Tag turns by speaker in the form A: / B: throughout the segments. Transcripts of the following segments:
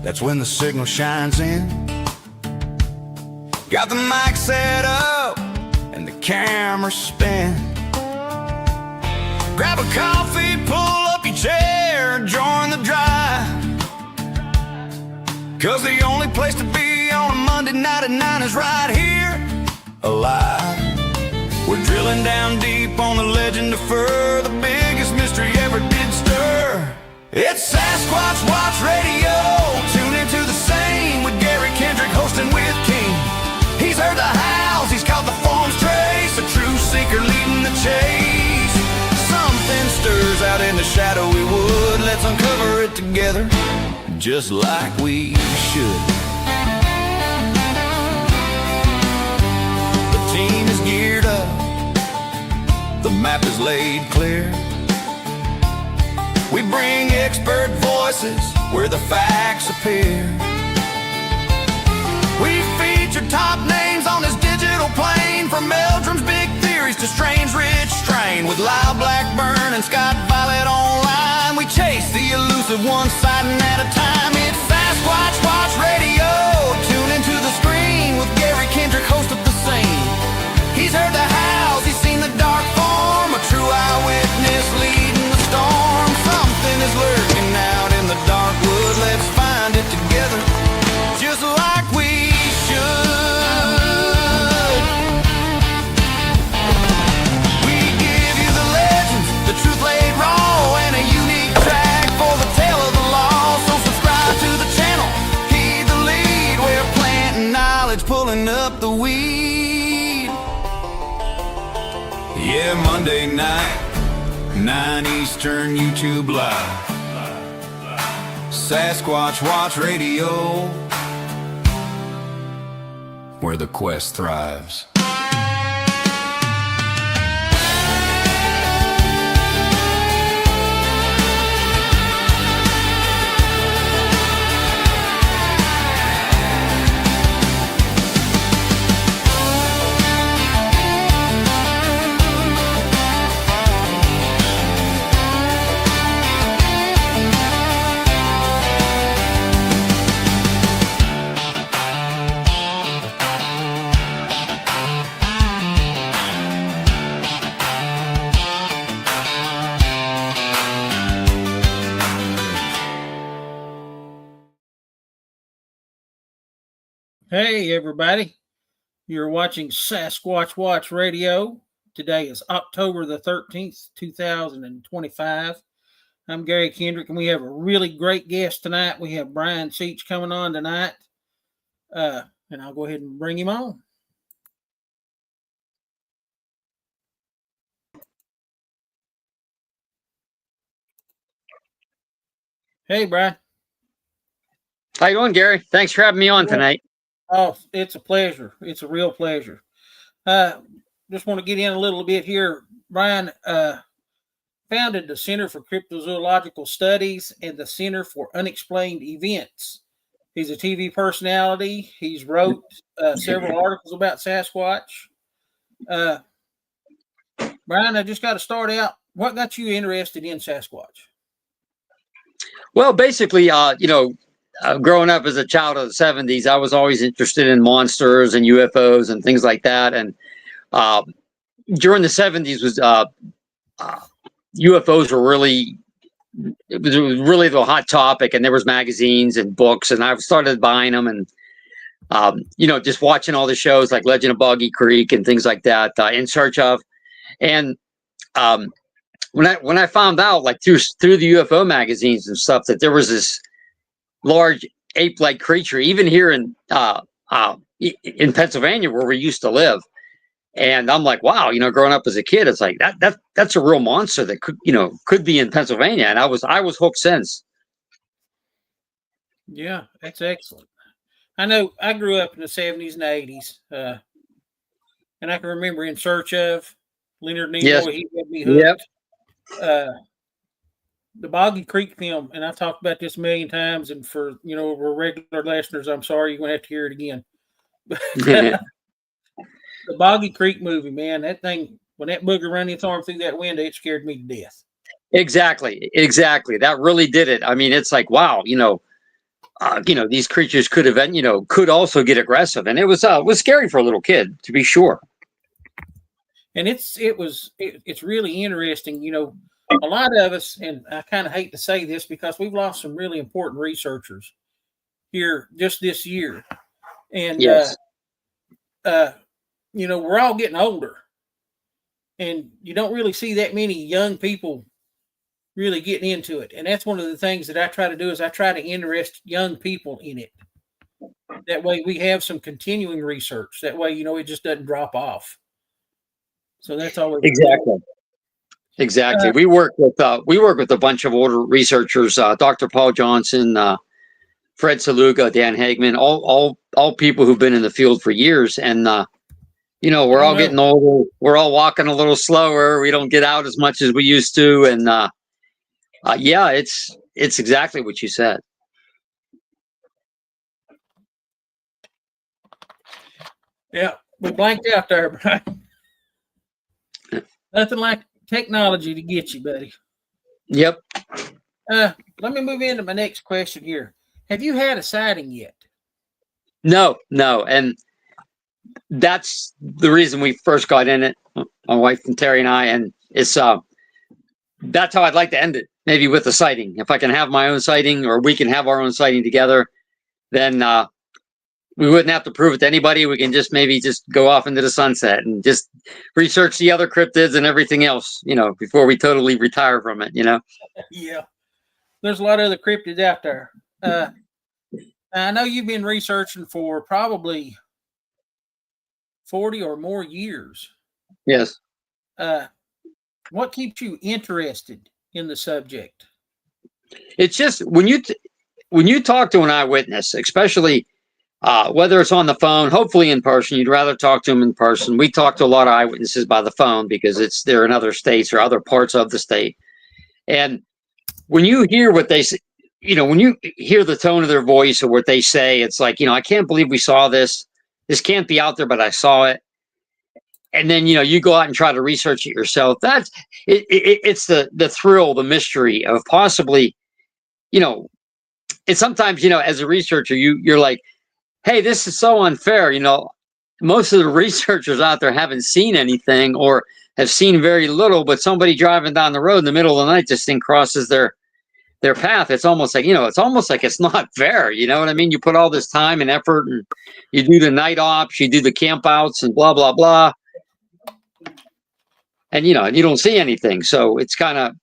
A: That's when the signal shines in. Got the mic set up and the camera spin. Grab a coffee, pull up your chair, join the drive. 'Cause the only place to be on a Monday night at 9 is right here, alive. We're drilling down deep on the legend of fur, the biggest mystery ever did stir. It's Sasquatch Watch Radio. Tune into the same with Gary Kendrick hosting with King. He's heard the howls, he's caught the form's trace, a true seeker leading the chase. Something stirs out in the shadowy wood. Let's uncover it together, just like we should. The team is geared up, the map is laid clear. We bring expert voices where the facts appear. We feature top names on this digital plane, from Meldrum's big theories to Strange Rich Strain. With Lyle Blackburn and Scott Violet online, we chase the elusive one sighting at a time. It's Sasquatch Watch Radio. Tune into the screen with Gary Kendrick, host of the scene. He's heard the howls, he's seen the dark form, a true eyewitness leading the storm. Something is lurking out in the dark wood. Let's find it together, just like we should. We give you the legends, the truth laid raw, and a unique track for the tale of the law. So subscribe to the channel, heed the lead. We're planting knowledge, pulling up the weed. Yeah, Monday night, 9 Eastern, YouTube Live. Sasquatch Watch Radio, where the quest thrives.
B: Hey everybody, you're watching Sasquatch Watch Radio. Today is October the 13th, 2025. I'm Gary Kendrick, and we have a really great guest tonight. We have Brian Seech coming on tonight, and I'll go ahead and bring him on. Hey Brian.
C: How you doing, Gary? Thanks for having me on tonight.
B: Oh, it's a pleasure. It's a real pleasure. Just want to get in a little bit here. Brian founded the Center for Cryptozoological Studies and the Center for Unexplained Events. He's a TV personality. He's wrote several articles about Sasquatch. Brian, I just got to start out. What got you interested in Sasquatch?
C: Well, basically, growing up as a child of the 70s, I was always interested in monsters and UFOs and things like that. And during the 70s UFOs were really, it was really the hot topic, and there was magazines and books, and I started buying them and, just watching all the shows like Legend of Boggy Creek and things like that, In Search of. And when I found out, like through the UFO magazines and stuff, that there was this large ape-like creature, even here in Pennsylvania, where we used to live. And I'm like, wow, growing up as a kid, it's like that's a real monster that could be in Pennsylvania. And I was hooked since.
B: Yeah, that's excellent. I know I grew up in the 70s and 80s, and I can remember In Search of Leonard Nimoy.
C: Yes.
B: He had me hooked.
C: Yep.
B: The Boggy Creek film, and I've talked about this a million times, and for regular listeners, I'm sorry, you're gonna have to hear it again. The Boggy Creek movie, man, that thing, when that booger ran its arm through that window, it scared me to death.
C: Exactly. That really did it. I mean, it's like, wow, these creatures could could also get aggressive, and it was scary for a little kid, to be sure.
B: And it's really interesting. A lot of us, and I kind of hate to say this because we've lost some really important researchers here just this year, and
C: Yes.
B: we're all getting older, and you don't really see that many young people really getting into it. And that's one of the things that I try to do is I try to interest young people in it. That way we have some continuing research. That way, it just doesn't drop off. So that's always
C: exactly. We work with a bunch of older researchers, Dr. Paul Johnson, Fred Saluga, Dan Hagman, all people who've been in the field for years. And we're all getting older. We're all walking a little slower. We don't get out as much as we used to. And it's exactly what you said.
B: Yeah, we blanked out there, Brian. Nothing like technology to get you, buddy.
C: Yep.
B: Let me move into my next question here. Have you had a sighting yet?
C: No. And that's the reason we first got in it, my wife and Terrie and I, and it's that's how I'd like to end it, maybe with a sighting. If I can have my own sighting, or we can have our own sighting together, then we wouldn't have to prove it to anybody. We can maybe go off into the sunset and just research the other cryptids and everything else, before we totally retire from it,
B: Yeah. There's a lot of other cryptids out there. I know you've been researching for probably 40 or more years.
C: Yes.
B: What keeps you interested in the subject?
C: It's just when you talk to an eyewitness, especially whether it's on the phone, hopefully in person, you'd rather talk to them in person. We talk to a lot of eyewitnesses by the phone because they're in other states or other parts of the state. And when you hear what they say, when you hear the tone of their voice or what they say, it's like, I can't believe we saw this. This can't be out there, but I saw it. And then, you go out and try to research it yourself. That's it's the thrill, the mystery of possibly, it's sometimes, as a researcher, you're like, hey, this is so unfair. Most of the researchers out there haven't seen anything or have seen very little, but somebody driving down the road in the middle of the night, this thing crosses their path. It's almost like, it's not fair. You know what I mean? You put all this time and effort, and you do the night ops, you do the camp outs and blah, blah, blah. And, you don't see anything. So it's kind of,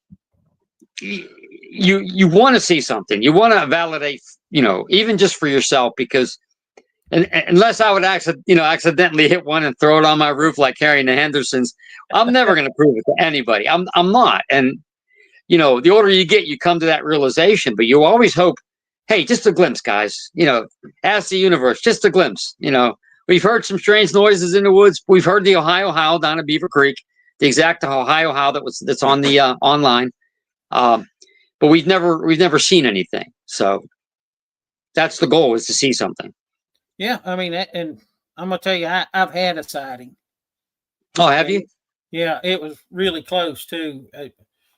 C: you want to see something. You want to validate, even just for yourself, because unless I would accidentally hit one and throw it on my roof like Harry and the Hendersons, I'm never going to prove it to anybody. I'm not. And, the older you get, you come to that realization, but you always hope, hey, just a glimpse, guys, ask the universe, just a glimpse. We've heard some strange noises in the woods. We've heard the Ohio howl down at Beaver Creek, the exact Ohio howl that's on the online. But we've never seen anything. So that's the goal, is to see something.
B: Yeah, I mean, and I'm gonna tell you, I've had a sighting.
C: Oh, have you?
B: Yeah, it was really close too. I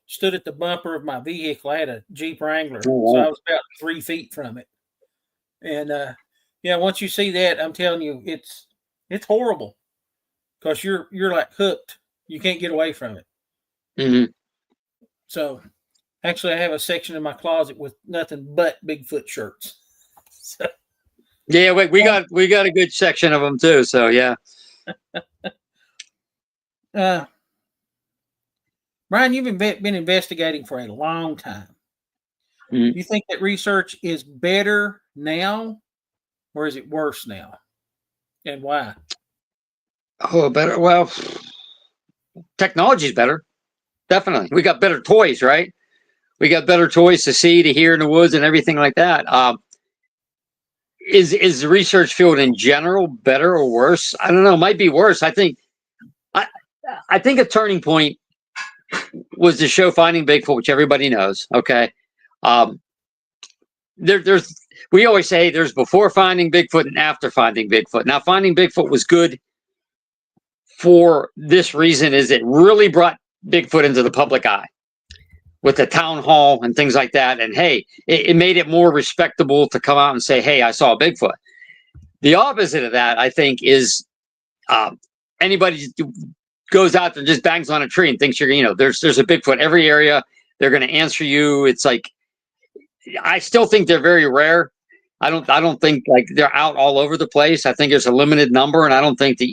B: stood at the bumper of my vehicle. I had a Jeep Wrangler,
C: Oh, wow.
B: so I was about 3 feet from it. And once you see that, I'm telling you, it's horrible because you're like hooked. You can't get away from it.
C: Mm-hmm.
B: So, actually, I have a section in my closet with nothing but Bigfoot shirts. So.
C: Yeah, we got a good section of them too. So yeah.
B: Brian, you've been investigating for a long time.
C: Mm-hmm.
B: You think that research is better now, or is it worse now, and why?
C: Oh, better. Well, technology's better. Definitely, we got better toys, right? We got better toys to see, to hear in the woods, and everything like that. Is the research field in general better or worse? I don't know. It might be worse. I think a turning point was the show Finding Bigfoot, which everybody knows. Okay. We always say there's before Finding Bigfoot and after Finding Bigfoot. Now, Finding Bigfoot was good for this reason, is it really brought Bigfoot into the public eye. with the town hall and things like that. And hey, it made it more respectable to come out and say, hey, I saw a Bigfoot. The opposite of that, I think, is anybody goes out there and just bangs on a tree and thinks there's a Bigfoot every area. They're going to answer you. It's like, I still think they're very rare. I don't think like they're out all over the place. I think there's a limited number, and I don't think that,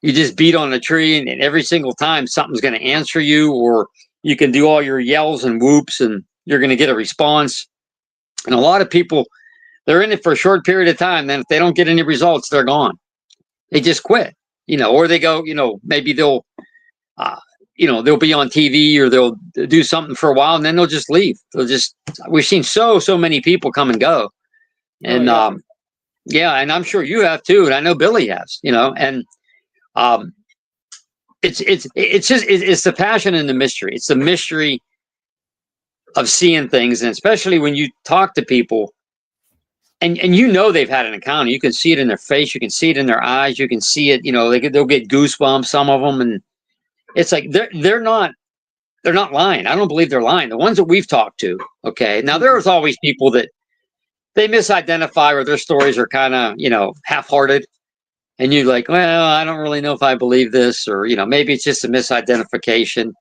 C: you just beat on a tree and every single time something's going to answer you, or you can do all your yells and whoops and you're going to get a response. And a lot of people, they're in it for a short period of time. Then if they don't get any results, they're gone. They just quit, or they go, maybe they'll, they'll be on TV or they'll do something for a while and then they'll just leave. We've seen so many people come and go. And, and I'm sure you have too. And I know Billy has, and, it's the passion and the mystery. It's the mystery of seeing things. And especially when you talk to people and they've had an encounter, you can see it in their face. You can see it in their eyes. You can see it, they'll get goosebumps, some of them. And it's like, they're not lying. I don't believe they're lying. The ones that we've talked to. Okay. Now there's always people that they misidentify or their stories are kind of, half-hearted. And you're like, well, I don't really know if I believe this, or, maybe it's just a misidentification.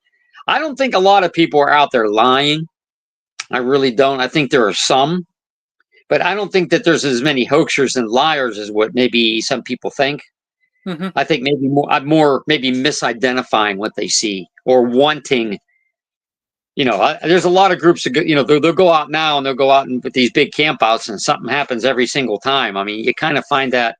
C: I don't think a lot of people are out there lying. I really don't. I think there are some, but I don't think that there's as many hoaxers and liars as what maybe some people think. Mm-hmm. I think maybe more misidentifying what they see or wanting. There's a lot of groups that they'll go out now and they'll go out and with these big campouts and something happens every single time. I mean, you kind of find that.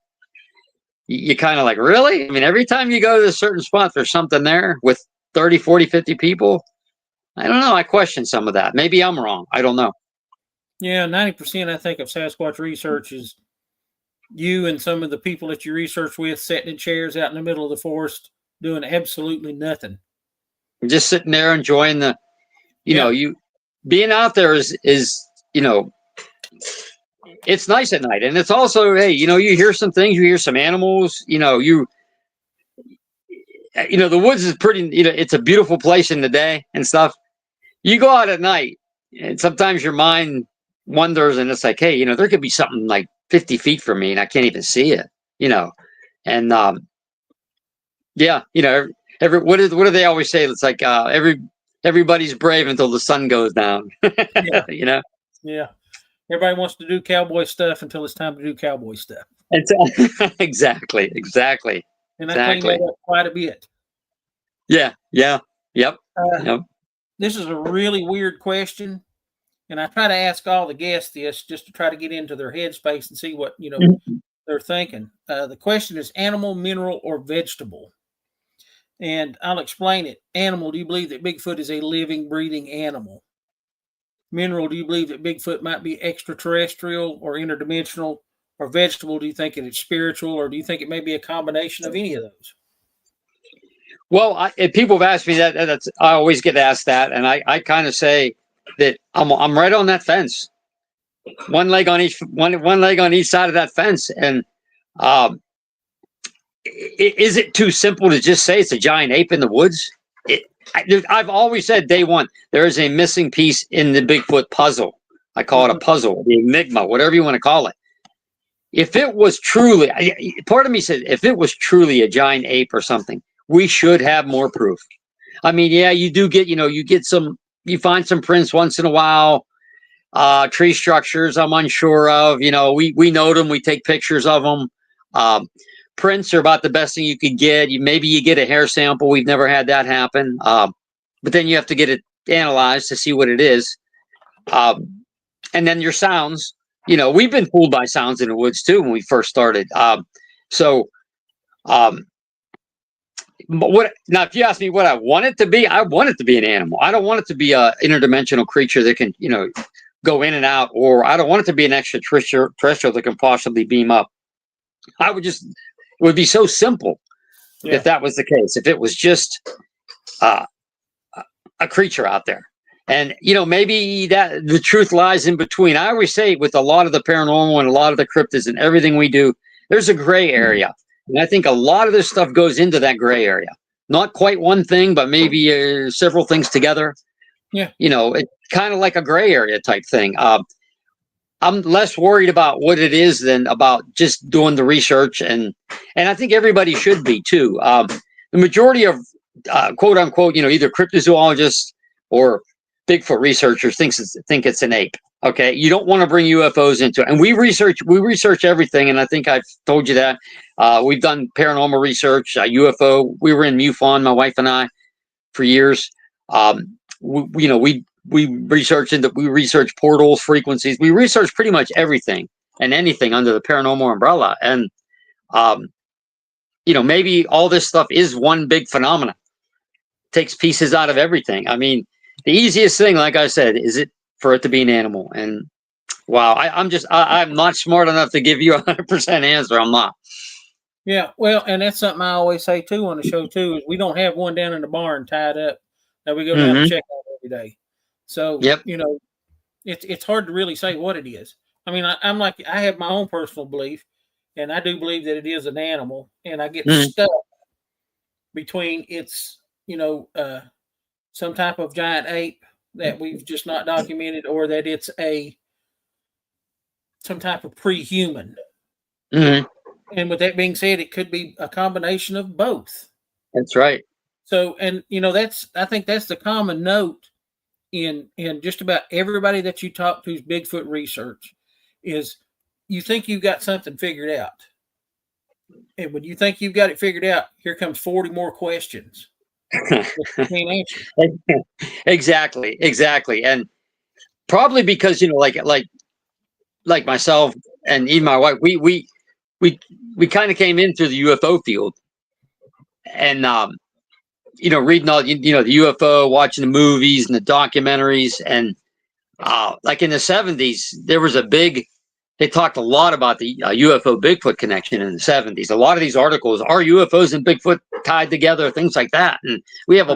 C: You kind of like, really? I mean, every time you go to a certain spot, there's something there with 30, 40, 50 people. I don't know. I question some of that. Maybe I'm wrong. I don't know.
B: Yeah, 90% I think of Sasquatch research is you and some of the people that you research with sitting in chairs out in the middle of the forest doing absolutely nothing.
C: Just sitting there enjoying the, you being out there is it's nice at night. And it's also, hey, you hear some things, you hear some animals, the woods is pretty, it's a beautiful place in the day and stuff. You go out at night and sometimes your mind wonders and it's like, hey, there could be something like 50 feet from me and I can't even see it, and, what do they always say? It's like, everybody's brave until the sun goes down,
B: Yeah. Yeah. Everybody wants to do cowboy stuff until it's time to do cowboy stuff.
C: Exactly.
B: And I think that quite a bit.
C: Yeah. Yep.
B: This is a really weird question. And I try to ask all the guests this just to try to get into their headspace and see what, they're thinking. The question is animal, mineral, or vegetable? And I'll explain it. Animal, do you believe that Bigfoot is a living, breathing animal? Mineral, do you believe that Bigfoot might be extraterrestrial or interdimensional? Or vegetable, do you think it's spiritual? Or do you think it may be a combination of any of those?
C: Well, if people have asked me that, I always get asked that. And I kind of say that I'm right on that fence. One leg on each side of that fence. And is it too simple to just say it's a giant ape in the woods? I've always said day one, there is a missing piece in the Bigfoot puzzle. I call it a puzzle, the enigma, whatever you want to call it. If it was truly, part of me said, if it was truly a giant ape or something, we should have more proof. I mean, yeah, you do get, you find some prints once in a while, tree structures I'm unsure of, we note them, we take pictures of them. Prints are about the best thing you could get. Maybe you get a hair sample. We've never had that happen. But then you have to get it analyzed to see what it is. And then your sounds, we've been fooled by sounds in the woods too when we first started. But now if you ask me what I want it to be, I want it to be an animal. I don't want it to be a interdimensional creature that can, go in and out, or I don't want it to be an extraterrestrial that can possibly beam up. It would be so simple if that was the case. If it was just a creature out there, and maybe that the truth lies in between. I always say with a lot of the paranormal and a lot of the cryptids and everything we do, there's a gray area, and I think a lot of this stuff goes into that gray area. Not quite one thing, but maybe several things together.
B: Yeah.
C: You know, it's kind of like a gray area type thing. I'm less worried about what it is than about just doing the research, and I think everybody should be too. The majority of quote unquote, you know, either cryptozoologists or Bigfoot researchers think it's an ape. Okay, you don't want to bring UFOs into it, and we research everything, and I think I've told you that. We've done paranormal research, UFO. We were in MUFON, my wife and I, for years. We research portals, frequencies. We research pretty much everything and anything under the paranormal umbrella. And maybe all this stuff is one big phenomenon. Takes pieces out of everything. I mean, the easiest thing, like I said, is it for it to be an animal. And wow, I'm not smart enough to give you 100% answer. I'm not.
B: Yeah, well, and that's something I always say too on the show too, is we don't have one down in the barn tied up that we go down and check out every day. So,
C: yep.
B: It's hard to really say what it is. I mean, I have my own personal belief, and I do believe that it is an animal, and I get stuck between it's, some type of giant ape that we've just not documented, or that it's some type of pre-human.
C: Mm-hmm.
B: And with that being said, it could be a combination of both.
C: That's right.
B: So, and I think that's the common note in just about everybody that you talk to's Bigfoot research is you think you've got something figured out. And when you think you've got it figured out, here comes 40 more questions.
C: Exactly. And probably because, like myself and even my wife, we kind of came in through the UFO field, and reading all the UFO, watching the movies and the documentaries, and like in the 70s, there was they talked a lot about the UFO Bigfoot connection in the 70s. A lot of these articles are UFOs and Bigfoot tied together, things like that. And we have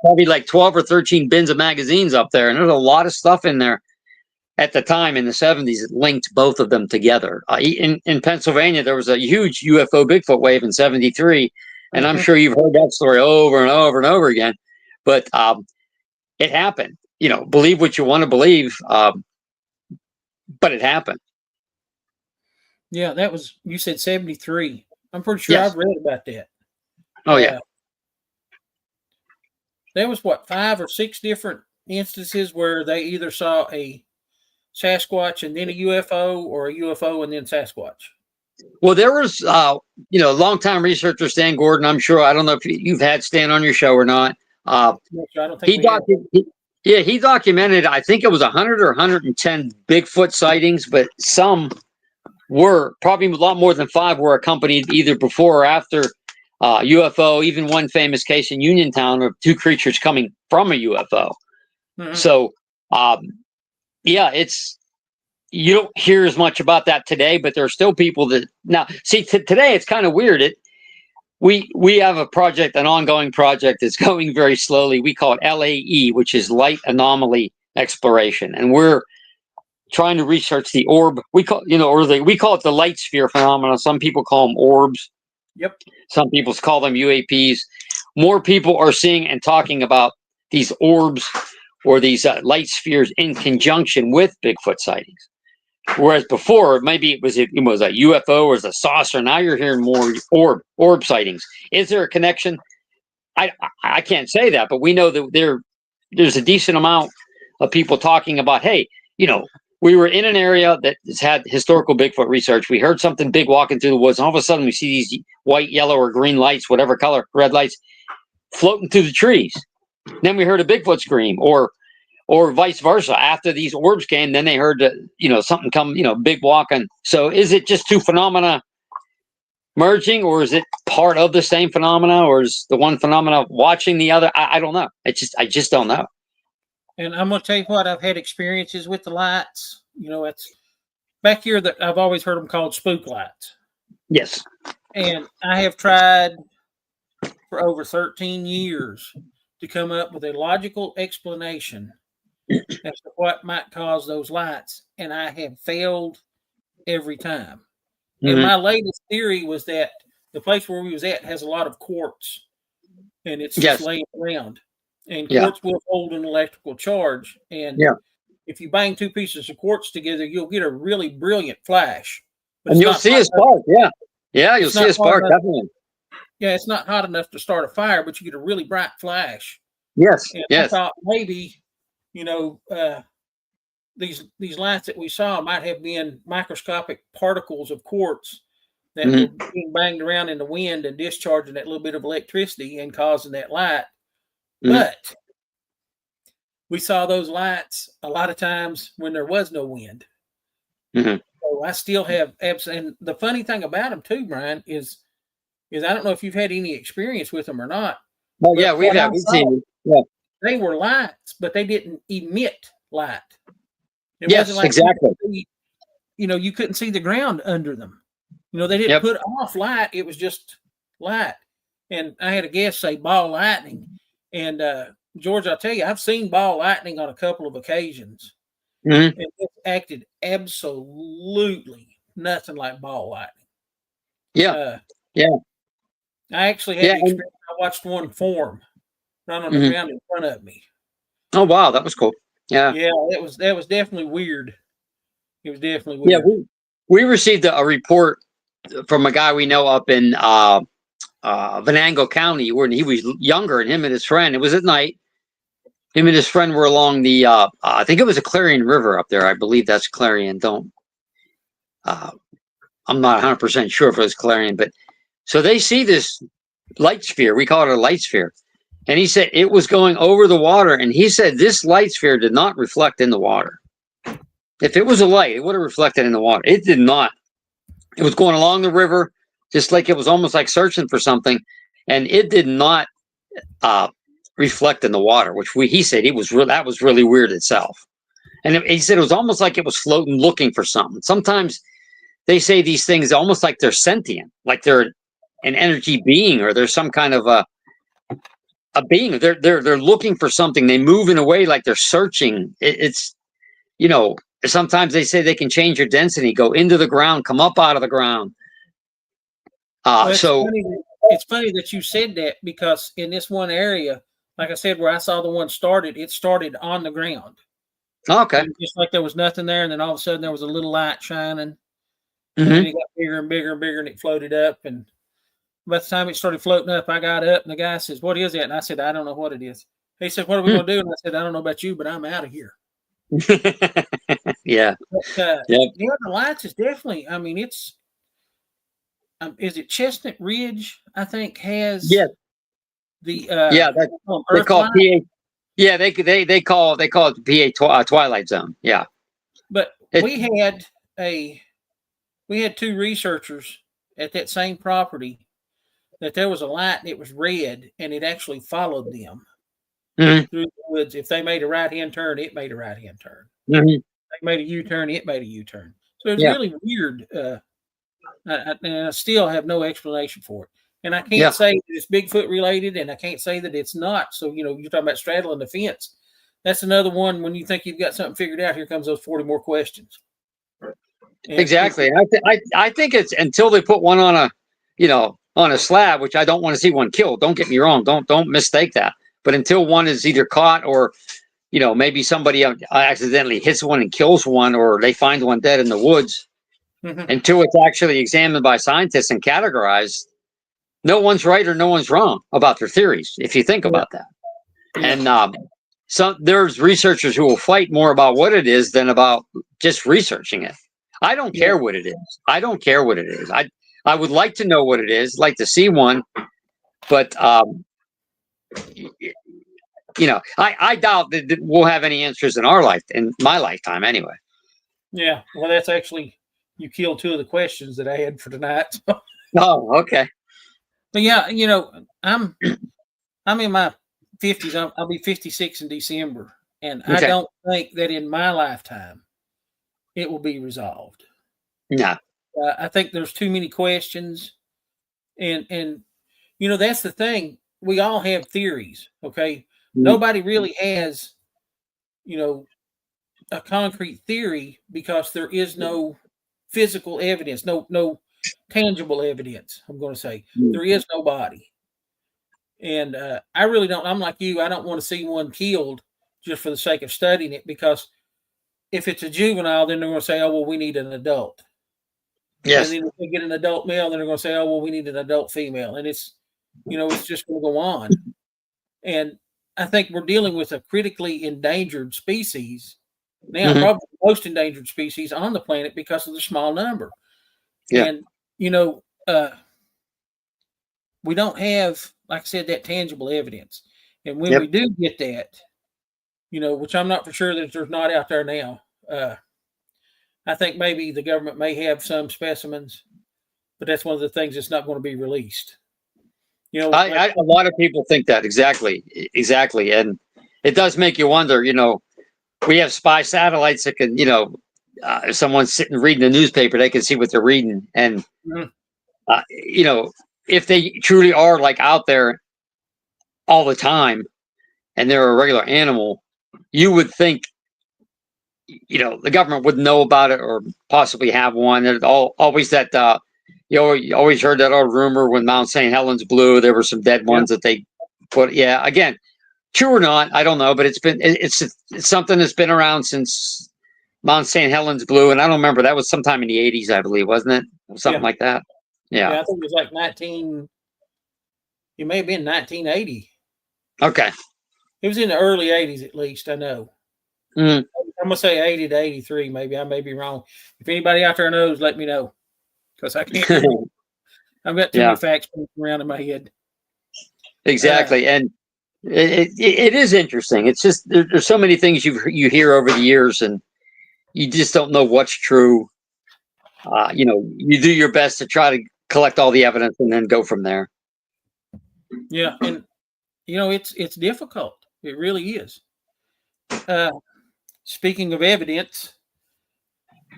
C: probably like 12 or 13 bins of magazines up there, and there's a lot of stuff in there. At the time in the 70s, it linked both of them together. In Pennsylvania, there was a huge UFO Bigfoot wave in 73. And I'm sure you've heard that story over and over and over again. But it happened. Believe what you want to believe. But it happened.
B: Yeah, you said 73. I'm pretty sure
C: Yes.
B: I've read about that.
C: Oh, yeah.
B: There was 5 or 6 different instances where they either saw a Sasquatch and then a UFO, or a UFO and then Sasquatch. Well,
C: there was, longtime researcher Stan Gordon. I don't know if you've had Stan on your show or not.
B: I don't think
C: he documented, I think it was 100 or 110 Bigfoot sightings, but some were probably a lot more than 5 were accompanied either before or after UFO. Even one famous case in Uniontown of 2 creatures coming from a UFO. Mm-hmm. So, you don't hear as much about that today, but there are still people that now see today. It's kind of weird. We have a project, an ongoing project that's going very slowly. We call it LAE, which is Light Anomaly Exploration, and we're trying to research the orb. We call it the light sphere phenomena. Some people call them orbs.
B: Yep.
C: Some people call them UAPs. More people are seeing and talking about these orbs or these light spheres in conjunction with Bigfoot sightings. Whereas before, maybe it was a UFO or a saucer. Now you're hearing more orb sightings. Is there a connection? I can't say that, but we know that there's a decent amount of people talking about, hey, we were in an area that has had historical Bigfoot research. We heard something big walking through the woods. And all of a sudden, we see these white, yellow, or green lights, whatever color, red lights, floating through the trees. Then we heard a Bigfoot scream, or vice versa. After these orbs came, then they heard something come, big walking. So is it just 2 phenomena merging, or is it part of the same phenomena, or is the one phenomena watching the other? I don't know. I just don't know.
B: And I'm going to tell you what, I've had experiences with the lights. It's back here that I've always heard them called spook lights.
C: Yes.
B: And I have tried for over 13 years to come up with a logical explanation as to what might cause those lights. And I have failed every time. Mm-hmm. And my latest theory was that the place where we was at has a lot of quartz, and it's just laying around. and
C: Yeah.
B: quartz will hold an electrical charge. And
C: Yeah.
B: if you bang two pieces of quartz together, you'll get a really brilliant flash. But
C: And
B: it's
C: you'll
B: not
C: see
B: hot
C: a spark. Yeah. Yeah, you'll
B: It's
C: see
B: not
C: a spark,
B: hot enough.
C: definitely.
B: Yeah, it's not hot enough to start a fire, but you get a really bright flash.
C: Yes.
B: And I
C: Yes.
B: thought maybe, you know, these lights that we saw might have been microscopic particles of quartz that
C: Mhm.
B: were being banged around in the wind and discharging that little bit of electricity and causing that light.
C: Mhm.
B: But we saw those lights a lot of times when there was no wind.
C: Mhm.
B: So I still have and the funny thing about them too, Brian, is I don't know if you've had any experience with them or not.
C: Oh,
B: But
C: yeah,
B: what I
C: we've
B: saw,
C: seen it. Yeah.
B: they were lights, but they didn't emit light. It wasn't
C: Yes,
B: like
C: exactly.
B: you couldn't see the ground under them. They didn't
C: Yep.
B: put off light. It was just light. And I had a guest say ball lightning. And George, I'll tell you, I've seen ball lightning on a couple of occasions.
C: Mhm.
B: And it acted absolutely nothing like ball lightning.
C: Yeah. Yeah.
B: I actually had
C: Yeah.
B: the experience. I watched one form run on the
C: Mhm.
B: ground in front of me.
C: Oh, wow, that was cool. Yeah.
B: Yeah, that was definitely weird. It was definitely
C: Yeah,
B: weird.
C: we received a report from a guy we know up in Venango County when he was younger, and him and his friend. It was at night. Him and his friend were along the. I think it was a Clarion River up there. I believe that's Clarion. Don't. I'm not 100% sure if it was Clarion, but so they see this light sphere. We call it a light sphere, and he said it was going over the water, and he said this light sphere did not reflect in the water. If it was a light, it would have reflected in the water. It did not. It was going along the river, just like it was almost like searching for something, and it did not reflect in the water. Which he said that was really weird itself. And he said it was almost like it was floating, looking for something. Sometimes they say these things almost like they're sentient, like they're an energy being, or there's some kind of a being. They're looking for something. They move in a way like they're searching. It's sometimes they say they can change your density, go into the ground, come up out of the ground.
B: Well,
C: So
B: it's funny that you said that, because in this one area, like I said, where I saw the one started, it started on the ground.
C: okay.
B: Just like there was nothing there, and then all of a sudden there was a little light shining,
C: Mm-hmm.
B: and then it got bigger and bigger and bigger, and it floated up. And by the time it started floating up, I got up, and the guy says, "What is that?" And I said, "I don't know what it is." He said, "What are we going to do?" And I said, "I don't know about you, but I'm out of here."
C: Yeah.
B: But,
C: Yep.
B: the lights is definitely. I mean, it's. Is it Chestnut Ridge? I think has.
C: Yeah.
B: The
C: Yeah. They call
B: Earth
C: PA. Yeah, they call it the PA Twilight Zone. Yeah.
B: But we had two researchers at that same property that there was a light and it was red, and it actually followed them
C: Mm-hmm.
B: through the woods. If they made a right hand turn, it made a right hand turn.
C: Mm-hmm.
B: They made a U turn, it made a U turn. So it's
C: Yeah.
B: really weird. And I still have no explanation for it. And I can't
C: Yeah.
B: say that it's Bigfoot related, and I can't say that it's not. So, you're talking about straddling the fence. That's another one. When you think you've got something figured out, here comes those 40 more questions. And
C: Exactly. I think it's until they put one on a slab, which I don't want to see one killed. Don't get me wrong. Don't mistake that. But until one is either caught, or maybe somebody accidentally hits one and kills one, or they find one dead in the woods, until it's actually examined by scientists and categorized, no one's right or no one's wrong about their theories, if you think about that. Yeah. And there's researchers who will fight more about what it is than about just researching it. I don't care what it is. I don't care what it is. I would like to know what it is, like to see one, but I doubt that we'll have any answers in my lifetime anyway.
B: Yeah, well, that's actually, you killed two of the questions that I had for tonight.
C: Oh, okay.
B: But yeah, I'm in my 50s. I'll be 56 in December, and
C: Okay.
B: I don't think that in my lifetime it will be resolved.
C: No.
B: I think there's too many questions, and that's the thing. We all have theories. Okay, nobody really has, a concrete theory, because there is no physical evidence, no tangible evidence. I'm going to say there is no body. And I really don't. I'm like you. I don't want to see one killed just for the sake of studying it, because if it's a juvenile, then they're going to say, "Oh, well, we need an adult."
C: Yes.
B: And then if they get an adult male, then they're going to say, "Oh, well, we need an adult female." And it's, it's just going to go on. And I think we're dealing with a critically endangered species now, probably the most endangered species on the planet because of the small number.
C: Yeah.
B: And we don't have, like I said, that tangible evidence. And when we do get that, which I'm not for sure that there's not out there now, I think maybe the government may have some specimens, but that's one of the things that's not going to be released.
C: A lot of people think that exactly, and it does make you wonder. We have spy satellites that can, if someone's sitting reading the newspaper, they can see what they're reading, and if they truly are like out there all the time, and they're a regular animal, you would think, the government would know about it or possibly have one. There's always that. You always heard that old rumor when Mount St. Helens blew, there were some dead ones that they put. Yeah, again, true or not, I don't know, but it's something that's been around since Mount St. Helens blew, and I don't remember. That was sometime in the 80s, I believe, wasn't it? Something like that. Yeah.
B: I think it was like it may have been 1980.
C: Okay.
B: It was in the early 80s, at least, I know. I'm going to say 80 to 83, maybe. I may be wrong. If anybody out there knows, let me know. Because I can't. I've got too many facts around in my head.
C: Exactly, and it is interesting. It's just there's so many things you hear over the years, and you just don't know what's true. You do your best to try to collect all the evidence and then go from there.
B: Yeah, and it's difficult. It really is. Speaking of evidence,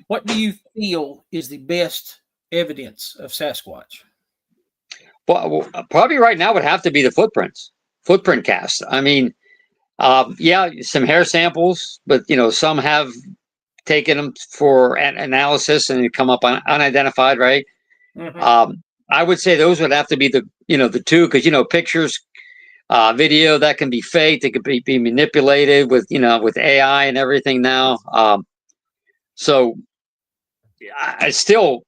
B: what do you feel is the best evidence of Sasquatch?
C: Well, probably right now would have to be the footprint cast. I mean, some hair samples, but some have taken them for an analysis and come up unidentified, right? I would say those would have to be the two, because pictures, video, that can be faked, it could be manipulated with AI and everything now. So I still,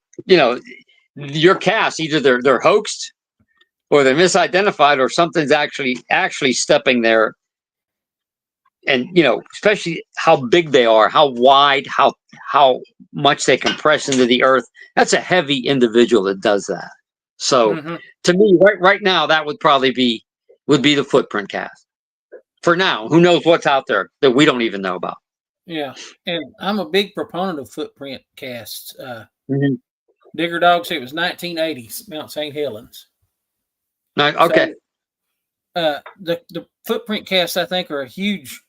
C: your cast, either they're hoaxed or they're misidentified, or something's actually stepping there. And especially how big they are, how wide, how much they compress into the earth. That's a heavy individual that does that. So to me, right now, that would probably be the footprint cast. For now, who knows what's out there that we don't even know about?
B: Yeah, and I'm a big proponent of footprint casts. Digger Dog said it was 1980s, Mount St. Helens.
C: Okay.
B: So, the footprint casts, I think, are a huge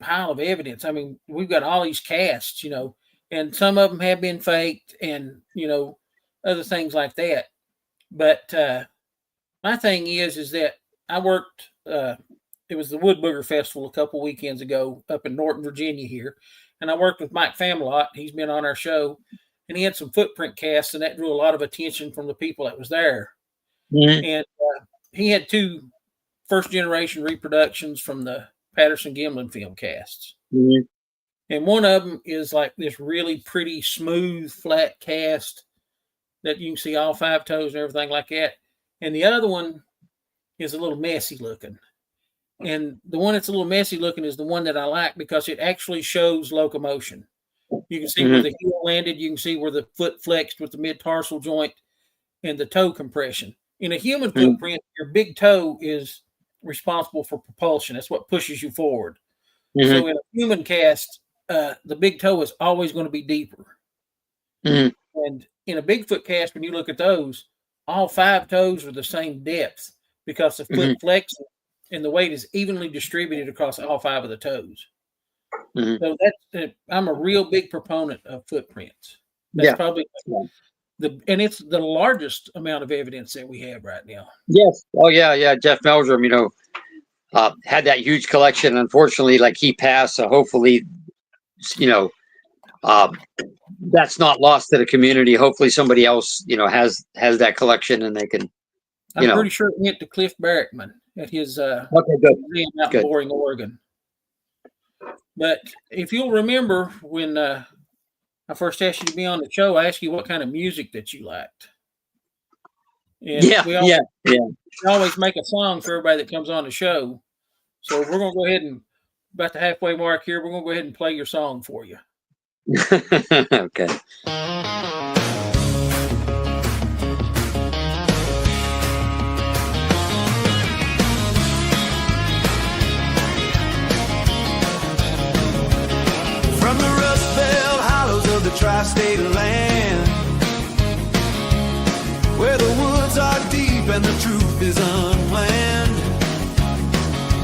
B: pile of evidence. I mean, we've got all these casts, and some of them have been faked, and other things like that. But my thing is that I worked. It was the Wood Booger Festival a couple weekends ago up in Norton, Virginia here, and I worked with Mike Famlot. He's been on our show, and he had some footprint casts, and that drew a lot of attention from the people that was there. And he had 2 first-generation reproductions from the Patterson-Gimlin film casts. And one of them is like this really pretty, smooth, flat cast that you can see all 5 toes and everything like that. And the other one is a little messy looking. And the one that's a little messy looking is the one that I like, because it actually shows locomotion. You can see where the heel landed. You can see where the foot flexed with the mid-tarsal joint and the toe compression. In a human footprint, your big toe is responsible for propulsion. That's what pushes you forward. So in a human cast, the big toe is always going to be deeper. And in a Bigfoot cast, when you look at those, all 5 toes are the same depth, because the foot flexes and the weight is evenly distributed across all 5 of the toes. So I'm a real big proponent of footprints. That's probably and it's the largest amount of evidence that we have right now.
C: Yes. Oh yeah. Jeff Meldrum, had that huge collection. Unfortunately, he passed. So hopefully, that's not lost to the community. Hopefully somebody else, has that collection and they can
B: I'm pretty sure it went to Cliff Barrickman at his museum out in Boring, Oregon. But if you'll remember when I first asked you to be on the show, I asked you what kind of music that you liked. And we always make a song for everybody that comes on the show. So we're going to go ahead and, about the halfway mark here, we're going to go ahead and play your song for you.
C: Okay.
A: From the Rust Belt hollows of the tri-state land, where the woods are deep and the truth is unplanned,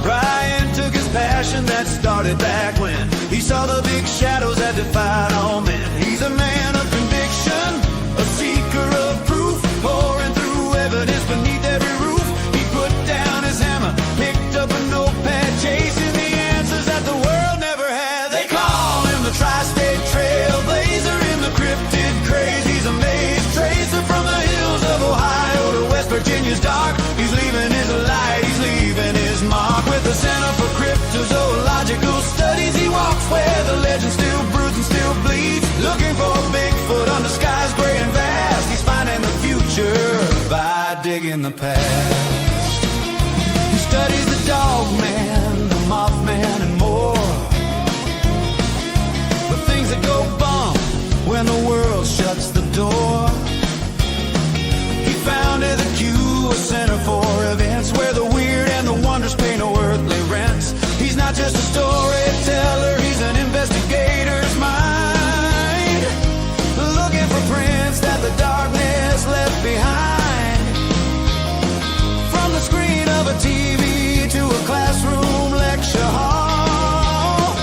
A: Brian took his passion that started back when he saw the big shadows that defied all men. He's a man of conviction, a seeker of proof, pouring through evidence beneath every roof. He put down his hammer, picked up a notepad, chasing the answers that the world never had. They call him the tri-state trailblazer in the cryptid craze. He's a maze tracer from the hills of Ohio to West Virginia's dark. He's leaving his light, he's leaving his mark. With the Center for Cryptozoological Studies, he walks where the legend still broods and still bleeds, looking for Bigfoot under skies gray and vast. He's finding the future by digging the past. He studies the Dogman, the Mothman, and more, the things that go bump when the world shuts the door. He founded the Q, a center for events, where the weird and the wonders pay no earthly rents. He's not just a storyteller, he's an investigator's mind, looking for prints that the darkness left behind. From the screen of a TV to a classroom lecture hall,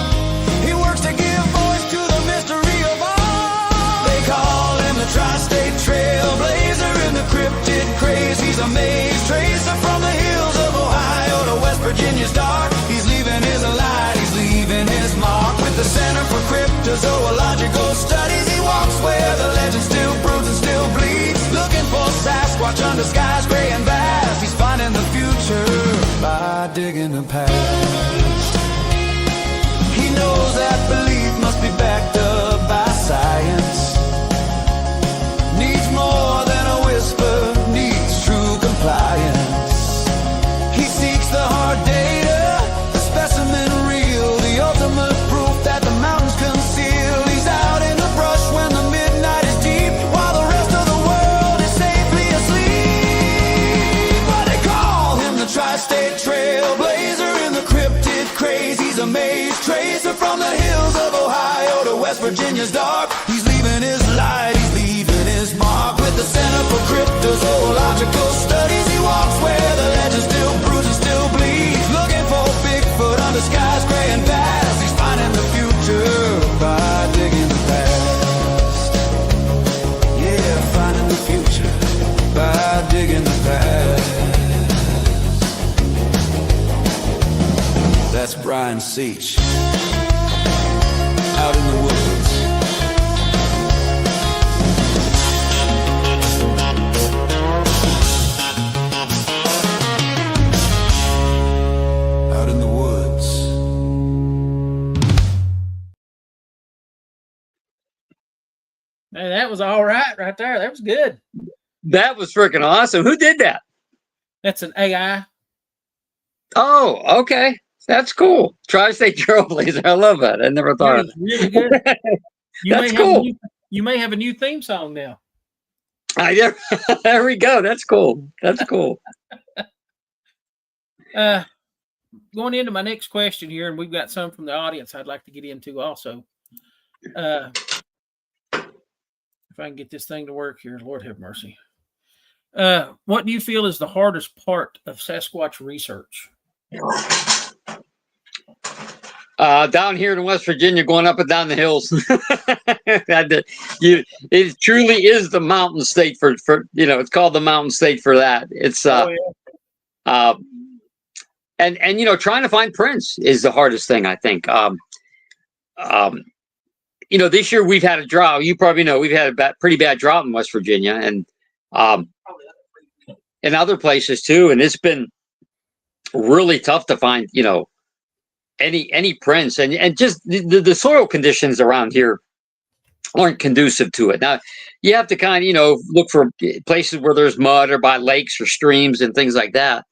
A: he works to give voice to the mystery of all. They call him the tri-state trailblazer in the cryptid craze. He's a maze tracer from the hills of Ohio to West Virginia's dark. He's leaving his light, he's leaving his mark. With the Center for Cryptozoological Studies, he walks where the legend still broods and still bleeds, looking for Sasquatch under skies gray and vast. He's finding the future by digging the past. He knows that belief must be backed up by science, needs more than a whisper, needs true compliance. He seeks the hard data, the specimen real, the ultimate proof that the mountains conceal. He's out in the brush when the midnight is deep, while the rest of the world is safely asleep. But they call him the tri-state trailblazer in the cryptid craze. He's a maze tracer from the hills of Ohio to West Virginia's dark. He's leaving his light, he's leaving his mark. With the Center for Cryptozoological Studies, he walks where the legend still broods and still bleeds, looking for Bigfoot under skies gray and vast. He's finding the future by digging the past. Yeah, finding the future by digging the past. That's Brian Seech, out in the woods. Out in the woods.
B: Hey, that was all right there. That was good.
C: That was freaking awesome. Who did that?
B: That's an AI.
C: Oh, okay. That's cool. Tri-state trailblazer. I love that. I never thought of
B: That was really good.
C: That's cool.
B: You may have a new theme song now.
C: There we go. That's cool. That's cool.
B: Going into my next question here, and we've got some from the audience I'd like to get into also. If I can get this thing to work here, Lord have mercy. What do you feel is the hardest part of Sasquatch research?
C: Down here in West Virginia, going up and down the hills. It truly is the mountain state for it's called the mountain state for that. It's and trying to find prints is the hardest thing, I think. This year we've had a drought. You probably know we've had a pretty bad drought in West Virginia, and in other places too, and it's been really tough to find, you know, any prints, and just the soil conditions around here aren't conducive to it. Now, you have to kind of, you know, look for places where there's mud or by lakes or streams and things like that.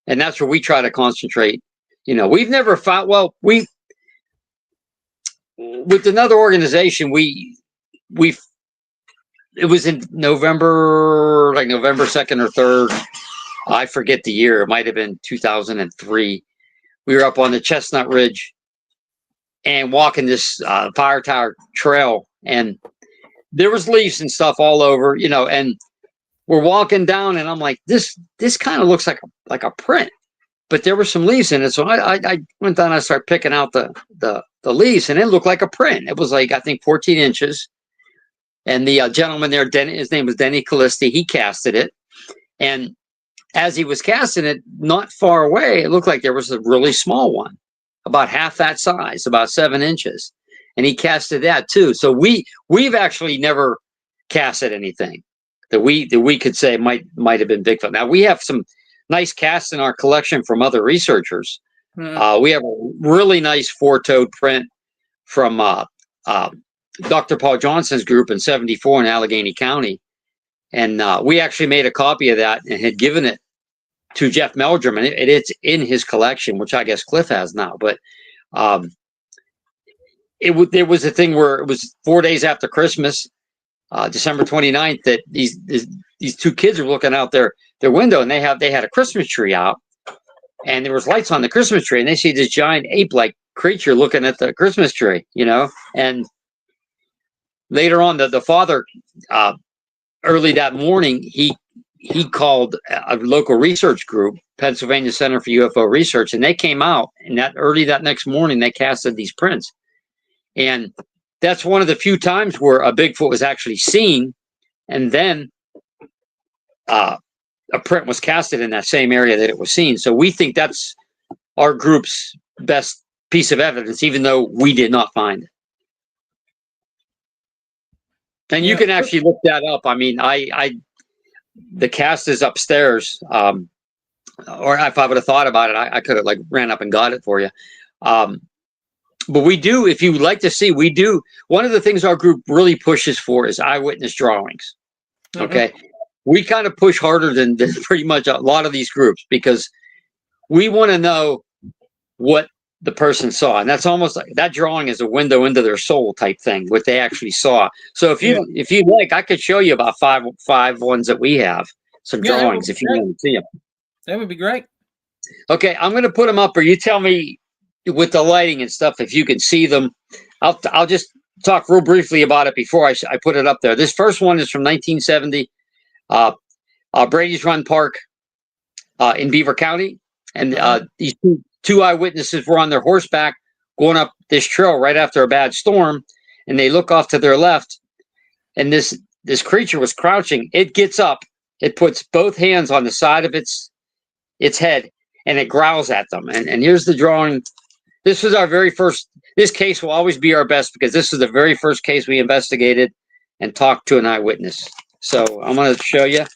C: And that's where we try to concentrate. You know, we've never found, well, with another organization, it was in November, like November 2nd or 3rd. I forget the year. It might have been 2003. We were up on the Chestnut Ridge and walking this fire tower trail, and there was leaves and stuff all over, you know, and we're walking down, and I'm like, this kind of looks like a print, but there were some leaves in it. So I went down and I started picking out the leaves, and it looked like a print. It was like, I think 14 inches. And the gentleman there, his name was Denny Callisti, he casted it. And as he was casting it, not far away, it looked like there was a really small one, about half that size, about 7 inches. And he casted that too. So we've actually never casted anything that we could say might have been Bigfoot. Now, we have some nice casts in our collection from other researchers. We have a really nice 4-toed print from Dr. Paul Johnson's group in '74 in Allegheny County. And we actually made a copy of that and had given it to Jeff Meldrum, and it's in his collection, which I guess Cliff has now. But there was a thing where it was 4 days after Christmas, December 29th, that these two kids are looking out their window, and they had a Christmas tree out, and there was lights on the Christmas tree, and they see this giant ape-like creature looking at the Christmas tree, you know. And later on, the father, early that morning, he called a local research group, Pennsylvania Center for UFO Research, and they came out, and that next morning they casted these prints. And that's one of the few times where a Bigfoot was actually seen, and then a print was casted in that same area that it was seen. So we think that's our group's best piece of evidence, even though we did not find it. And you can actually look that up. I mean, the cast is upstairs, or if I would have thought about it, I could have like ran up and got it for you. But we do, if you would like to see, we do. One of the things our group really pushes for is eyewitness drawings. Okay. We kind of push harder than pretty much a lot of these groups, because we want to know what the person saw. And that's almost like that drawing is a window into their soul type thing, what they actually saw. So if you like, I could show you about five ones that we have, some drawings if you want to see them.
B: That would be great.
C: Okay. I'm going to put them up, or you tell me with the lighting and stuff if you can see them. I'll just talk real briefly about it before I put it up there. This first one is from 1970, Brady's Run Park in Beaver County. And these two eyewitnesses were on their horseback going up this trail right after a bad storm, and they look off to their left, and this creature was crouching. It gets up, it puts both hands on the side of its head, and it growls at them. And here's the drawing. This was our very first. This case will always be our best, because this is the very first case we investigated and talked to an eyewitness. So I'm going to show you.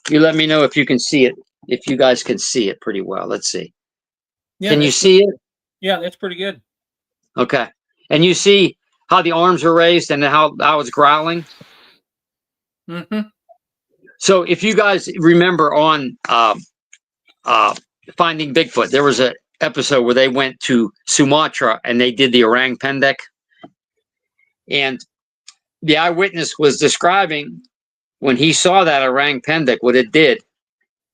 C: You let me know if you can see it. If you guys can see it pretty well. Let's see. Yeah, can you see it?
B: Yeah, that's pretty good.
C: Okay. And you see how the arms are raised and how it's growling? So if you guys remember on Finding Bigfoot, there was an episode where they went to Sumatra and they did the orang pendek. And the eyewitness was describing when he saw that orang pendek, what it did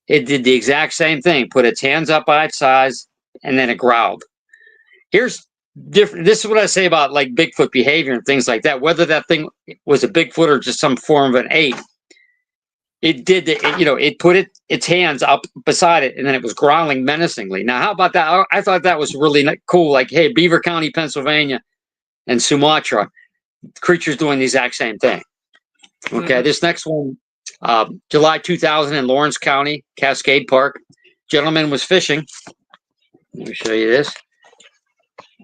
C: the exact same thing, put its hands up by its sides, and then it growled. Here's different. This is what I say about like Bigfoot behavior and things like that. Whether that thing was a Bigfoot or just some form of an ape, it did it put its hands up beside it, and then it was growling menacingly. Now, how about that? I thought that was really cool. Like, hey, Beaver County, Pennsylvania, and Sumatra, creatures doing the exact same thing. Okay, this next one, July 2000 in Lawrence County, Cascade Park. Gentleman was fishing. Let me show you this.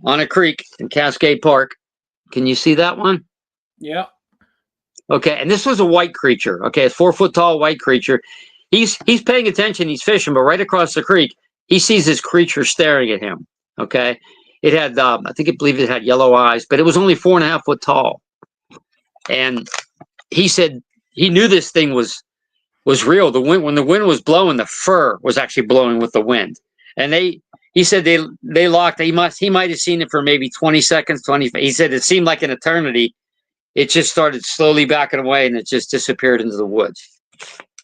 C: On a creek in Cascade Park. Can you see that one?
B: Yeah.
C: Okay, and this was a white creature. Okay, a 4 foot tall white creature. he's paying attention. He's fishing, but right across the creek, he sees this creature staring at him. Okay, it had I believe it had yellow eyes, but it was only 4.5 foot tall. And he said he knew this thing was real. The wind, when the wind was blowing, the fur was actually blowing with the wind. And he said they locked. He might have seen it for maybe 20 seconds, 20. He said it seemed like an eternity. It just started slowly backing away, and it just disappeared into the woods.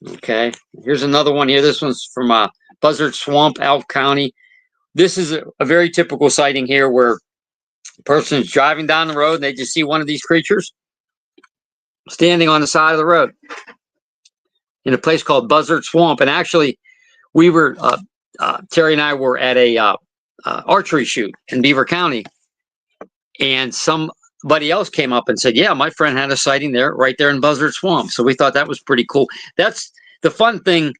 C: Okay, here's another one here. This one's from Buzzard Swamp, Elk County. This is a very typical sighting here, where a person is driving down the road and they just see one of these creatures standing on the side of the road in a place called Buzzard Swamp. And actually, we were Terry and I were at a archery shoot in Beaver County, and somebody else came up and said, yeah, my friend had a sighting there, right there in Buzzard Swamp. So we thought that was pretty cool. That's the fun thing,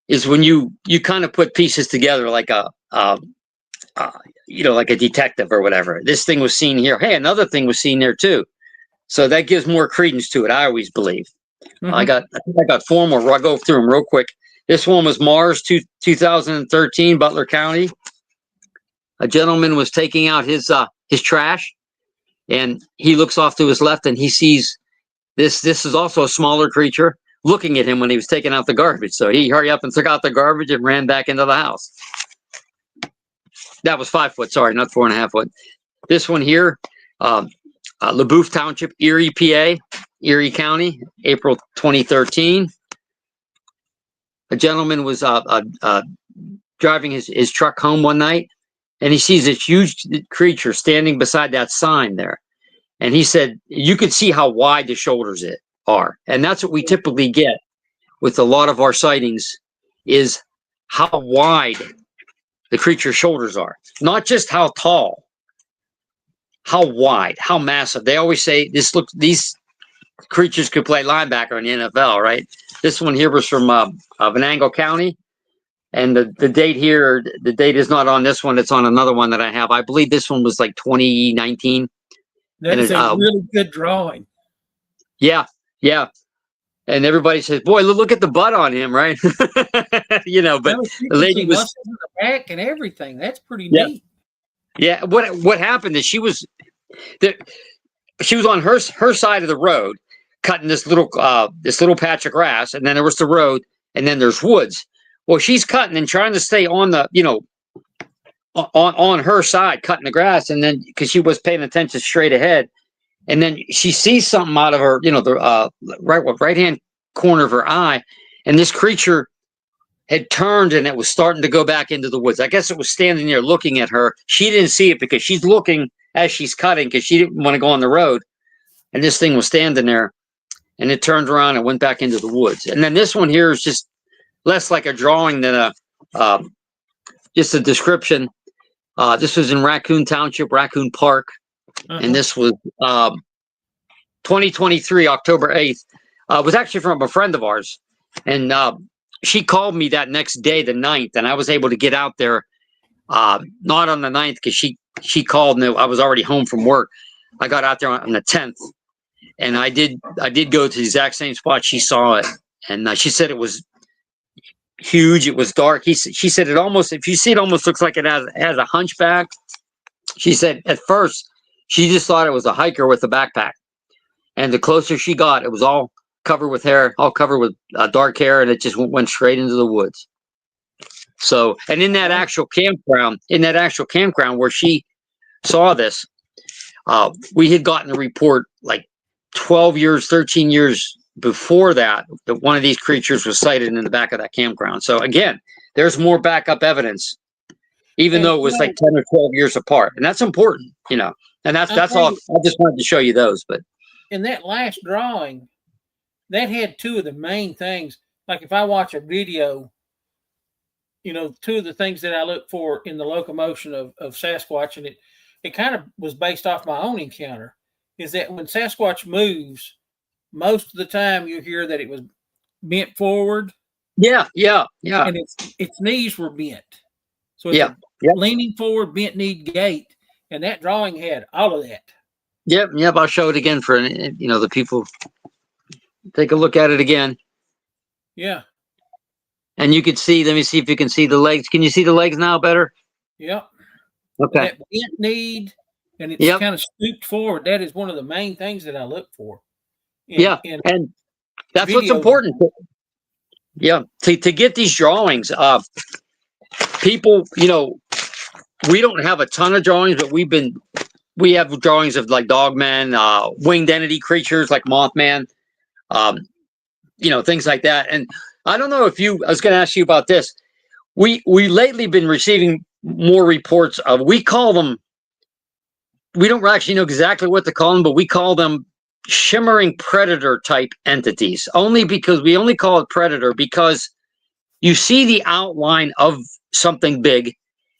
C: is when you kind of put pieces together, like like a detective or whatever. This thing was seen here. Hey, another thing was seen there too. So that gives more credence to it, I always believe. Mm-hmm. I think I got 4 more. I'll go through them real quick. This one was Mars 2013, Butler County. A gentleman was taking out his trash, and he looks off to his left and he sees this. This is also a smaller creature looking at him when he was taking out the garbage. So he hurried up and took out the garbage and ran back into the house. That was 5 foot, sorry, not 4.5 foot. This one here, LaBeouf Township, Erie, PA, Erie County, April 2013. A gentleman was driving his truck home one night, and he sees this huge creature standing beside that sign there. And he said, you could see how wide the shoulders are. And that's what we typically get with a lot of our sightings, is how wide the creature's shoulders are. Not just how tall, how wide, how massive. They always say these creatures could play linebacker in the NFL, right? This one here was from Venango County. And the date here, the date is not on this one. It's on another one that I have. I believe this one was like 2019.
B: That is a really good drawing.
C: Yeah, yeah. And everybody says, boy, look at the butt on him, right? But the lady was
B: in the back and everything. That's pretty neat.
C: Yeah. What happened is she was on her side of the road, cutting this little patch of grass, and then there was the road, and then there's woods. Well, she's cutting and trying to stay on the on her side, cutting the grass, and then because she was paying attention straight ahead. And then she sees something out of her, the right-hand corner of her eye, and this creature had turned and it was starting to go back into the woods. I guess it was standing there looking at her. She didn't see it because she's looking as she's cutting because she didn't want to go on the road. And this thing was standing there, and it turned around and went back into the woods. And then this one here is just less like a drawing than just a description. This was in Raccoon Township, Raccoon Park. And this was 2023, October 8th. It was actually from a friend of ours. And she called me that next day, the 9th, and I was able to get out there. Not on the 9th because she called and I was already home from work. I got out there on the 10th, and I did go to the exact same spot she saw it. And she said it was huge. It was dark. She said it almost, if you see it, almost looks like it has a hunchback. She said at first, she just thought it was a hiker with a backpack. And the closer she got, it was all covered with hair, all covered with dark hair, and it just went straight into the woods. So, and in that actual campground where she saw this, we had gotten a report like 13 years before that one of these creatures was sighted in the back of that campground. So again, there's more backup evidence, even though it was like 10 or 12 years apart. And that's important, And that's all. I just wanted to show you those. But
B: in that last drawing, that had two of the main things. Like if I watch a video, two of the things that I look for in the locomotion of Sasquatch, and it kind of was based off my own encounter, is that when Sasquatch moves, most of the time you hear that it was bent forward. Yeah. And its knees were bent. So it's leaning forward, bent knee gait. And that drawing had all of that.
C: Yep. I'll show it again for the people. Take a look at it again.
B: Yeah.
C: and you could see. Let me see if you can see the legs. Can you see the legs now better?
B: Yep.
C: Okay.
B: That bent knee, and it's
C: Yep.
B: kind of scooped forward. That is one of the main things that I look for.
C: Yeah, and that's what's important. Yeah, to get these drawings. People, we don't have a ton of drawings, but we have drawings of like Dogman, winged entity creatures like Mothman, things like that. And I don't know if I was going to ask you about this. We lately been receiving more reports of, we call them, we don't actually know exactly what to call them, but we call them shimmering predator type entities, only because we only call it predator because you see the outline of something big,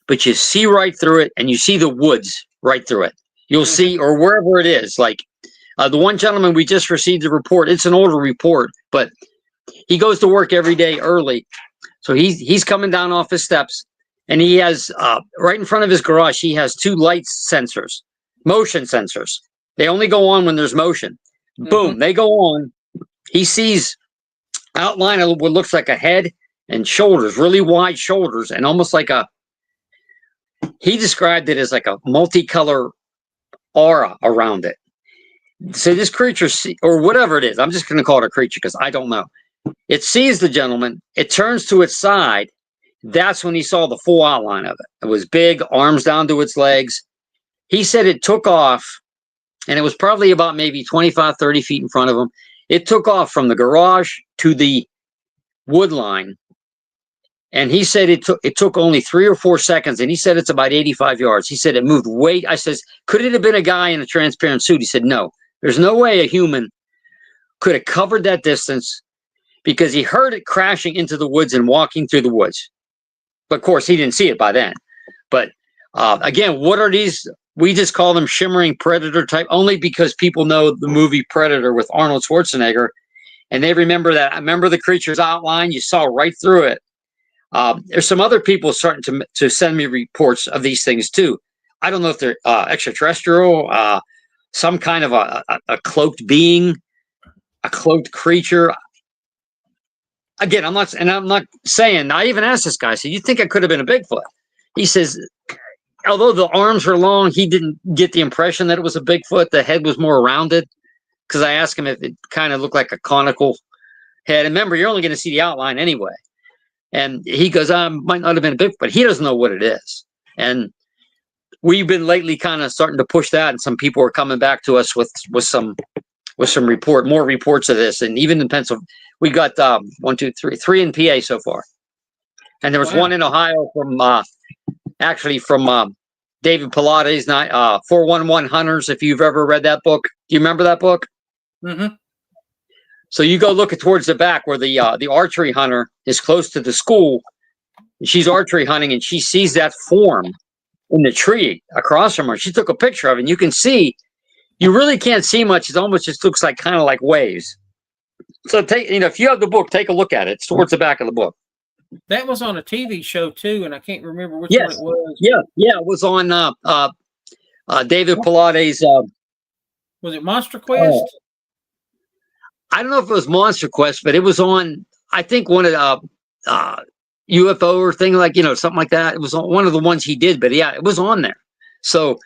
C: but you see right through it, and you see the woods right through it. You'll see, or wherever it is, like the one gentleman we just received a report. It's an older report, but he goes to work every day early. So he's coming down off his steps, and he has right in front of his garage, he has 2 light sensors, motion sensors. They only go on when there's motion. Boom, they go on. He sees outline of what looks like a head and shoulders, really wide shoulders, and almost like he described it as like a multicolor aura around it. So this creature, or whatever it is, I'm just going to call it a creature because I don't know. It sees the gentleman. It turns to its side. That's when he saw the full outline of it. It was big, arms down to its legs. He said it took off, and it was probably about maybe 25, 30 feet in front of him. It took off from the garage to the wood line. And he said it took only 3 or 4 seconds, and he said it's about 85 yards. He said it moved way. I says, could it have been a guy in a transparent suit? He said, no. There's no way a human could have covered that distance because he heard it crashing into the woods and walking through the woods. But of course, he didn't see it by then. But again, what are these? We just call them shimmering predator type, only because people know the movie Predator with Arnold Schwarzenegger, and they remember that. I remember the creature's outline. You saw right through it. There's some other people starting to send me reports of these things too. I don't know if they're extraterrestrial, some kind of a cloaked being, a cloaked creature. Again, I'm not saying. I even asked this guy. I said, "You think I could have been a Bigfoot?" He says, although the arms were long, he didn't get the impression that it was a Bigfoot. The head was more rounded. Because I asked him if it kind of looked like a conical head. And remember, you're only going to see the outline anyway. And he goes, might not have been a Bigfoot, but he doesn't know what it is. And we've been lately kind of starting to push that, and some people are coming back to us with some more reports of this. And even in Pennsylvania, we got 3 in PA so far. And there was one in Ohio from David Pilates, 411 Hunters. If you've ever read that book, do you remember that book?
B: Mm-hmm.
C: So you go look towards the back where the archery hunter is close to the school. She's archery hunting, and she sees that form in the tree across from her. She took a picture of it, and you can see, you really can't see much. It almost just looks like kind of like waves. So if you have the book, take a look at it. It's towards the back of the book.
B: That was on a TV show too, and I can't remember which one it was.
C: Yeah, it was on David Pilates.
B: Was it Monster Quest?
C: I don't know if it was Monster Quest, but it was on, I think, one of the UFO or thing, like, something like that. It was on one of the ones he did, but yeah, it was on there. So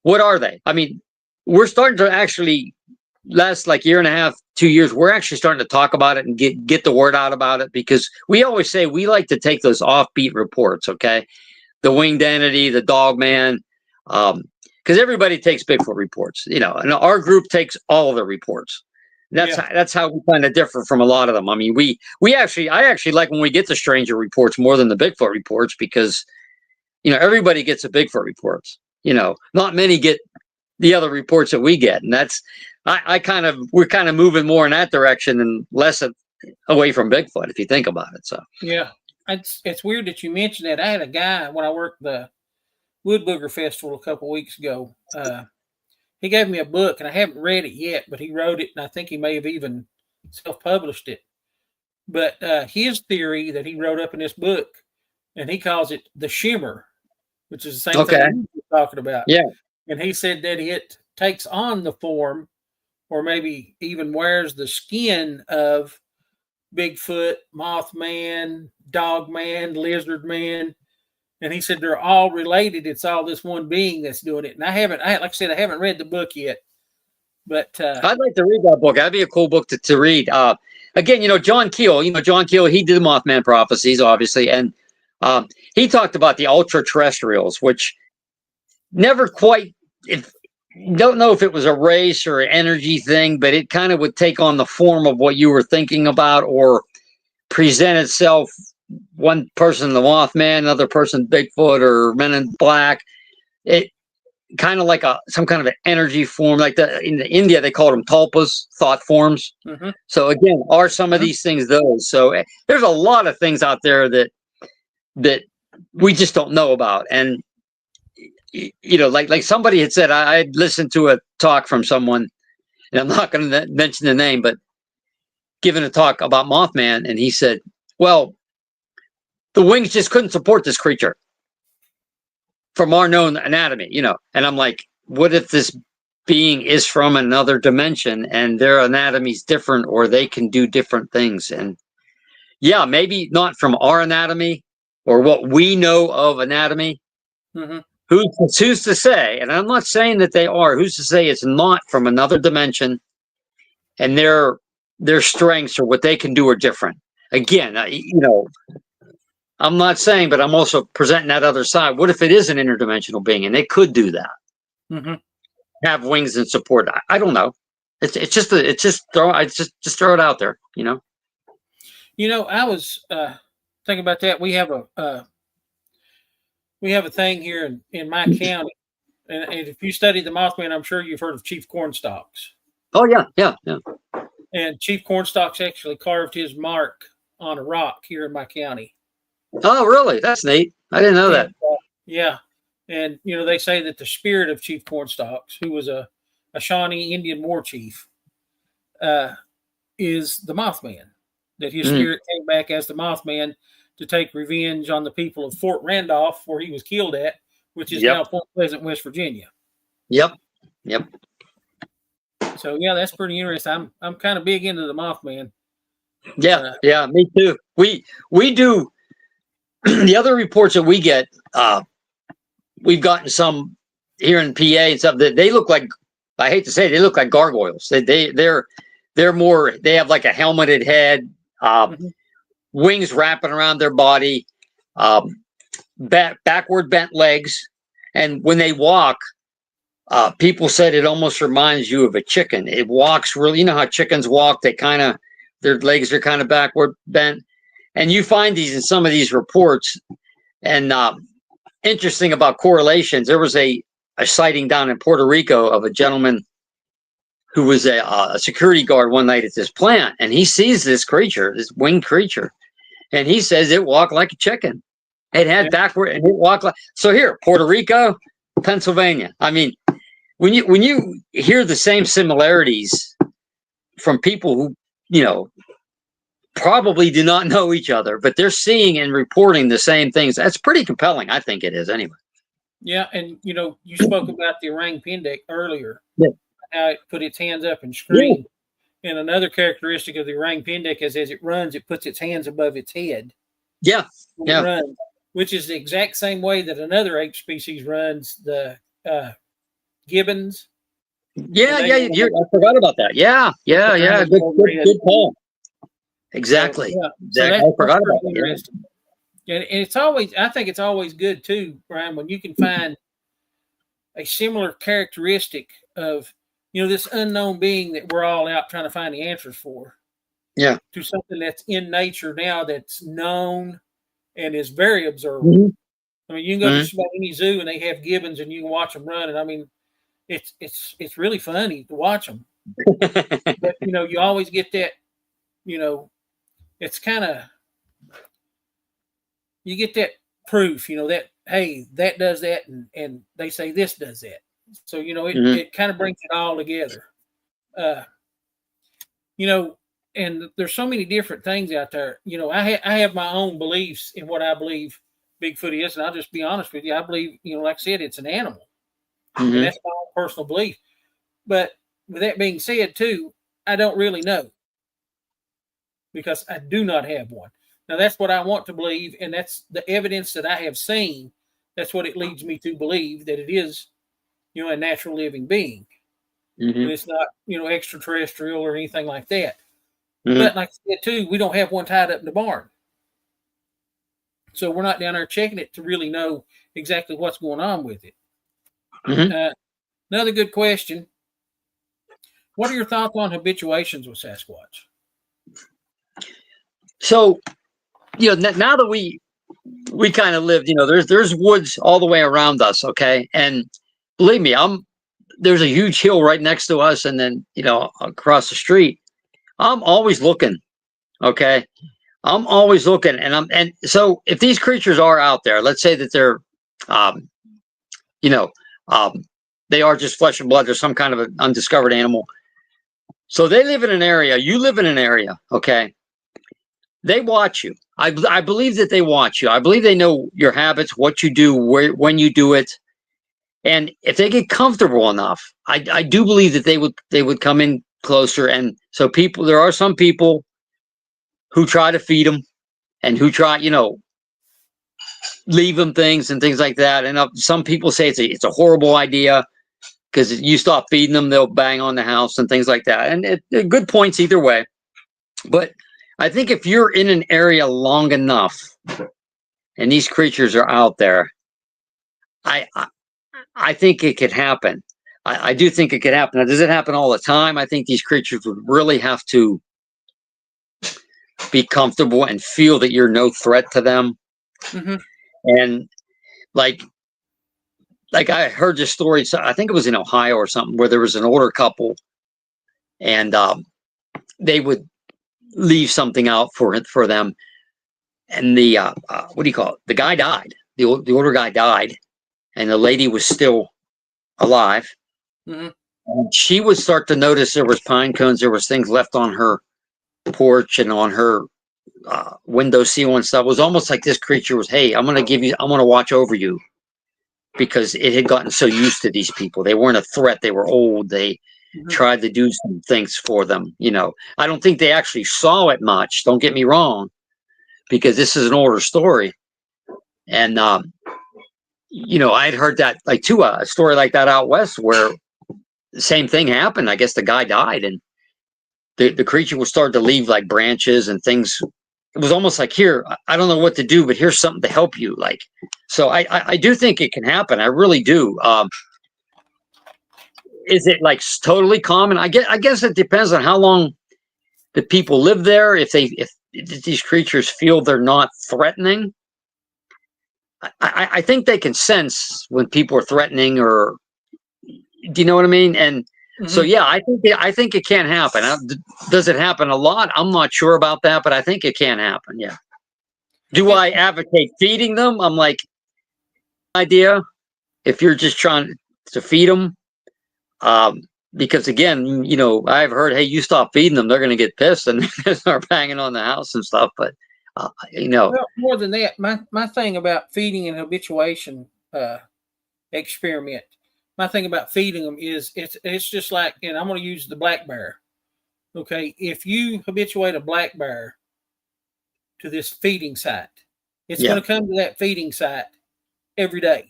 C: what are they? I mean, we're starting to actually, last like year and a half, 2 years, we're actually starting to talk about it and get the word out about it, because we always say we like to take those offbeat reports, okay? The winged entity, the Dogman, because everybody takes Bigfoot reports, and our group takes all the reports. That's how we kind of differ from a lot of them. I mean, I actually like when we get the stranger reports more than the Bigfoot reports, because everybody gets a Bigfoot reports. Not many get the other reports that we get, and that's we're kind of moving more in that direction and less away from Bigfoot, if you think about it. So
B: yeah, it's weird that you mentioned that. I had a guy when I worked the Wood Booger Festival a couple of weeks ago. He gave me a book, and I haven't read it yet, but he wrote it, and I think he may have even self-published it. But his theory that he wrote up in this book, and he calls it the shimmer, which is the same thing we're talking about.
C: Yeah.
B: And he said that it takes on the form, or maybe even wears the skin of Bigfoot, Mothman, Dogman, Lizard Man. And he said they're all related. It's all this one being that's doing it. And like I said, I haven't read the book yet. But
C: I'd like to read that book. That'd be a cool book to read. Again, John Keel, he did the Mothman prophecies, obviously. And he talked about the ultra terrestrials, which never quite, don't know if it was a race or an energy thing, but it kind of would take on the form of what you were thinking about or present itself. One person, the Mothman, another person, Bigfoot or Men in Black. It kind of like some kind of an energy form, like in India they call them tulpas, thought forms. Mm-hmm. So again, are some of these things those? So there's a lot of things out there that we just don't know about. And like somebody had said, I listened to a talk from someone, and I'm not going to mention the name, but giving a talk about Mothman, and he said, well, the wings just couldn't support this creature from our known anatomy, and I'm like, what if this being is from another dimension and their anatomy's different, or they can do different things? And yeah, maybe not from our anatomy or what we know of anatomy. Mm-hmm. Who's to say? And I'm not saying that they are. Who's to say it's not from another dimension and their strengths or what they can do are different? Again, I'm not saying, but I'm also presenting that other side. What if it is an interdimensional being and it could do that? Mm-hmm. Have wings and support? I don't know. Just throw it out there.
B: I was thinking about that. We have a thing here in my county, and if you study the Mothman, I'm sure you've heard of Chief Cornstalks.
C: Oh yeah.
B: And Chief Cornstalks actually carved his mark on a rock here in my county.
C: Oh, really? That's neat. I didn't know that.
B: Yeah. And, they say that the spirit of Chief Cornstalks, who was a Shawnee Indian war chief, is the Mothman. That his spirit came back as the Mothman to take revenge on the people of Fort Randolph, where he was killed at, which is now Point Pleasant, West Virginia. Yep. So, yeah, that's pretty interesting. I'm kind of big into the Mothman.
C: Yeah, me too. We do. The other reports that we get, we've gotten some here in PA and stuff that they look like, I hate to say it, they look like gargoyles. They're more, they have like a helmeted head, wings wrapping around their body, backward bent legs. And when they walk, people said it almost reminds you of a chicken. It walks really, how chickens walk, their legs are kind of backward bent. And you find these in some of these reports. And interesting about correlations, there was a sighting down in Puerto Rico of a gentleman who was a security guard one night at this plant. And he sees this creature, this winged creature. And he says it walked like a chicken. It had backward, and it walked like. So here, Puerto Rico, Pennsylvania. I mean, when you hear the same similarities from people who, probably do not know each other, but they're seeing and reporting the same things. That's pretty compelling. I think it is anyway.
B: Yeah. And, you spoke about the orang pendek earlier, how it put its hands up and screamed. Yeah. And another characteristic of the orang pendek is as it runs, it puts its hands above its head.
C: Yeah.
B: It runs, which is the exact same way that another ape species runs, the gibbons.
C: Yeah. I forgot about that. Yeah. Good call. Exactly.
B: So I forgot about that. And I think it's always good too, Brian, when you can find a similar characteristic of, this unknown being that we're all out trying to find the answers for.
C: Yeah.
B: To something that's in nature now that's known and is very observable. Mm-hmm. I mean, you can go to just about any zoo and they have gibbons and you can watch them run. And I mean, it's really funny to watch them. But, you always get that, it's kind of, you get that proof, that, hey, that does that. And they say this does that. So, it kind of brings it all together. And there's so many different things out there. I have my own beliefs in what I believe Bigfoot is. And I'll just be honest with you. I believe, like I said, it's an animal. Mm-hmm. And that's my own personal belief. But with that being said, too, I don't really know. because I do not have one. Now, that's what I want to believe, and that's the evidence that I have seen. That's what it leads me to believe, that it is, a natural living being.
C: Mm-hmm.
B: But it's not, extraterrestrial or anything like that.
C: Mm-hmm.
B: But like I said, too, we don't have one tied up in the barn. So we're not down there checking it to really know exactly what's going on with it.
C: Mm-hmm.
B: Another good question. What are your thoughts on habituations with Sasquatch?
C: So, now that we kind of lived, there's woods all the way around us. Okay. And believe me, there's a huge hill right next to us. And then, across the street, I'm always looking. Okay. I'm always looking. And so if these creatures are out there, let's say that they're, they are just flesh and blood. They're some kind of an undiscovered animal. So they live in an area. You live in an area. Okay. They watch you. I believe that they watch you. I believe they know your habits, what you do, when you do it. And if they get comfortable enough, I do believe that they would come in closer. And so there are some people who try to feed them and who try, leave them things and things like that. And some people say it's a horrible idea because you stop feeding them, they'll bang on the house and things like that. And good points either way. But I think if you're in an area long enough and these creatures are out there, I think it could happen. I do think it could happen. Now, does it happen all the time? I think these creatures would really have to be comfortable and feel that you're no threat to them.
B: Mm-hmm.
C: And like I heard this story, so I think it was in Ohio or something, where there was an older couple and they would leave something out for them. And the, what do you call it? The guy died. The older guy died and the lady was still alive.
B: Mm-hmm.
C: And she would start to notice there was pine cones, there was things left on her porch and on her window sill and stuff. It was almost like this creature was, hey, I'm going to watch over you, because it had gotten so used to these people. They weren't a threat. They were old. They tried to do some things for them. I don't think they actually saw it much. Don't get me wrong, because this is an older story. And, I'd heard that a story like that out west where the same thing happened. I guess the guy died and the creature would start to leave like branches and things. It was almost like, here, I don't know what to do, but here's something to help you. So I do think it can happen. I really do. Is it totally common? I guess it depends on how long the people live there. If these creatures feel they're not threatening, I think they can sense when people are threatening, or do you know what I mean? And so, yeah, I think it can happen. Does it happen a lot? I'm not sure about that, but I think it can happen. Yeah. Do I advocate feeding them? I'm like, idea if you're just trying to feed them, because again, I've heard, hey, you stop feeding them, they're going to get pissed and start banging on the house and stuff. But
B: well, more than that, my thing about feeding and habituation experiment. My thing about feeding them is it's just like, and I'm going to use the black bear. Okay, if you habituate a black bear to this feeding site, it's going to come to that feeding site every day.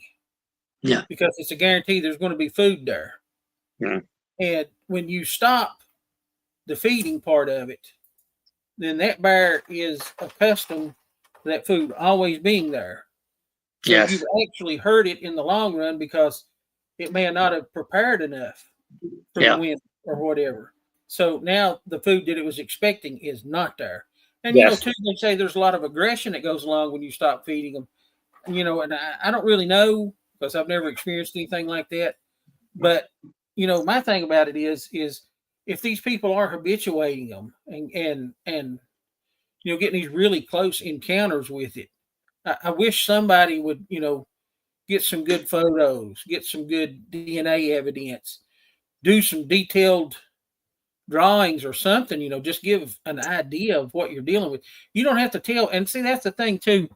C: Yeah,
B: because it's a guarantee there's going to be food there.
C: Yeah.
B: And when you stop the feeding part of it, then that bear is accustomed to that food always being there. So you've actually hurt it in the long run because it may not have prepared enough for the wind or whatever. So now the food that it was expecting is not there. And, too, they say there's a lot of aggression that goes along when you stop feeding them. And I don't really know because I've never experienced anything like that. But, my thing about it is if these people are habituating them and getting these really close encounters with it, I wish somebody would, get some good photos, get some good DNA evidence, do some detailed drawings or something, just give an idea of what you're dealing with. You don't have to tell. And see, that's the thing too.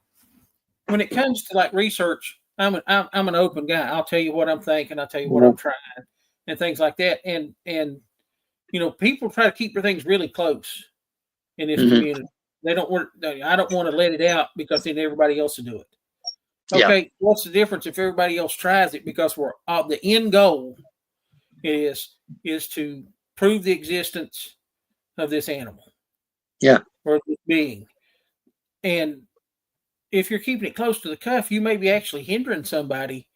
B: When it comes to research, I'm an open guy. I'll tell you what I'm thinking. I'll tell you what I'm trying and things like that. And people try to keep their things really close. in this
C: Mhm.
B: community. I don't want to let it out because then everybody else will do it.
C: Yeah.
B: Okay, what's the difference if everybody else tries it? Because the end goal is to prove the existence of this animal.
C: Yeah.
B: Or this being. And if you're keeping it close to the cuff, you may be actually hindering somebody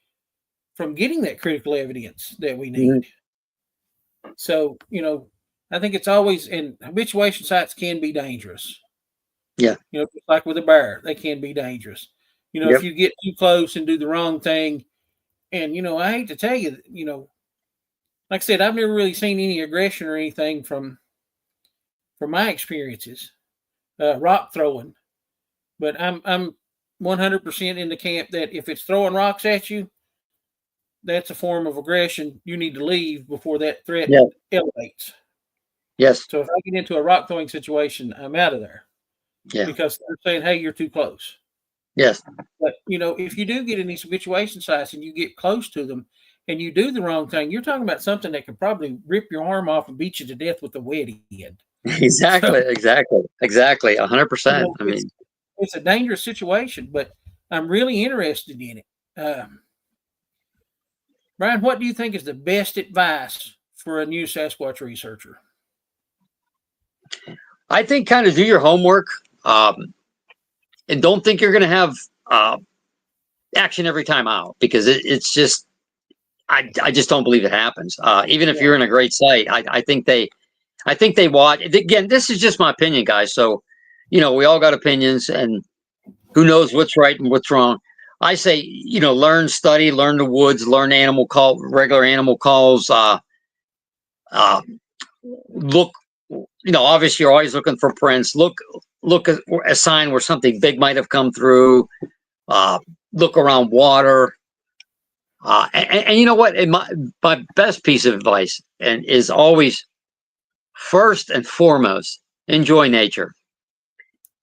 B: from getting that critical evidence that we need. So, I think it's always, and habituation sites can be dangerous.
C: Yeah.
B: Just like with a bear, they can be dangerous.
C: Yep.
B: If you get too close and do the wrong thing, and I hate to tell you, like I said, I've never really seen any aggression or anything from my experiences, rock throwing. But I'm 100% in the camp that if it's throwing rocks at you, that's a form of aggression. You need to leave before that threat elevates.
C: Yes.
B: So if I get into a rock throwing situation, I'm out of there.
C: Yeah.
B: Because they're saying, hey, you're too close.
C: Yes.
B: But, if you do get in these habituation sites and you get close to them and you do the wrong thing, you're talking about something that could probably rip your arm off and beat you to death with a wet end.
C: Exactly. 100%. I mean,
B: it's a dangerous situation, but I'm really interested in it. Brian, what do you think is the best advice for a new Sasquatch researcher?
C: I think kind of do your homework, and don't think you're going to have action every time out, because it's just, I just don't believe it happens. Even if you're in a great site, I think they watch. Again, this is just my opinion, guys. So, we all got opinions, and who knows what's right and what's wrong. I say, learn, study, learn the woods, learn regular animal calls. Look, obviously you're always looking for prints. Look at a sign where something big might have come through. Look around water. And you know what? My best piece of advice is always, first and foremost, enjoy nature.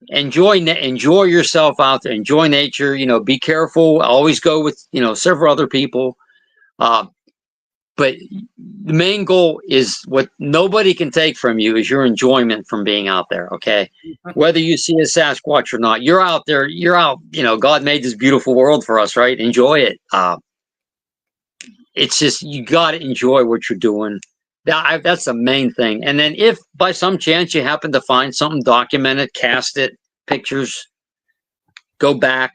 C: Enjoy yourself out there. Enjoy nature. Be careful. Always go with several other people. But the main goal is, what nobody can take from you is your enjoyment from being out there. Okay, whether you see a Sasquatch or not, you're out there. You're out. God made this beautiful world for us, right? Enjoy it. It's just, you got to enjoy what you're doing. That's the main thing. And then if by some chance you happen to find something, documented, cast it, pictures, go back,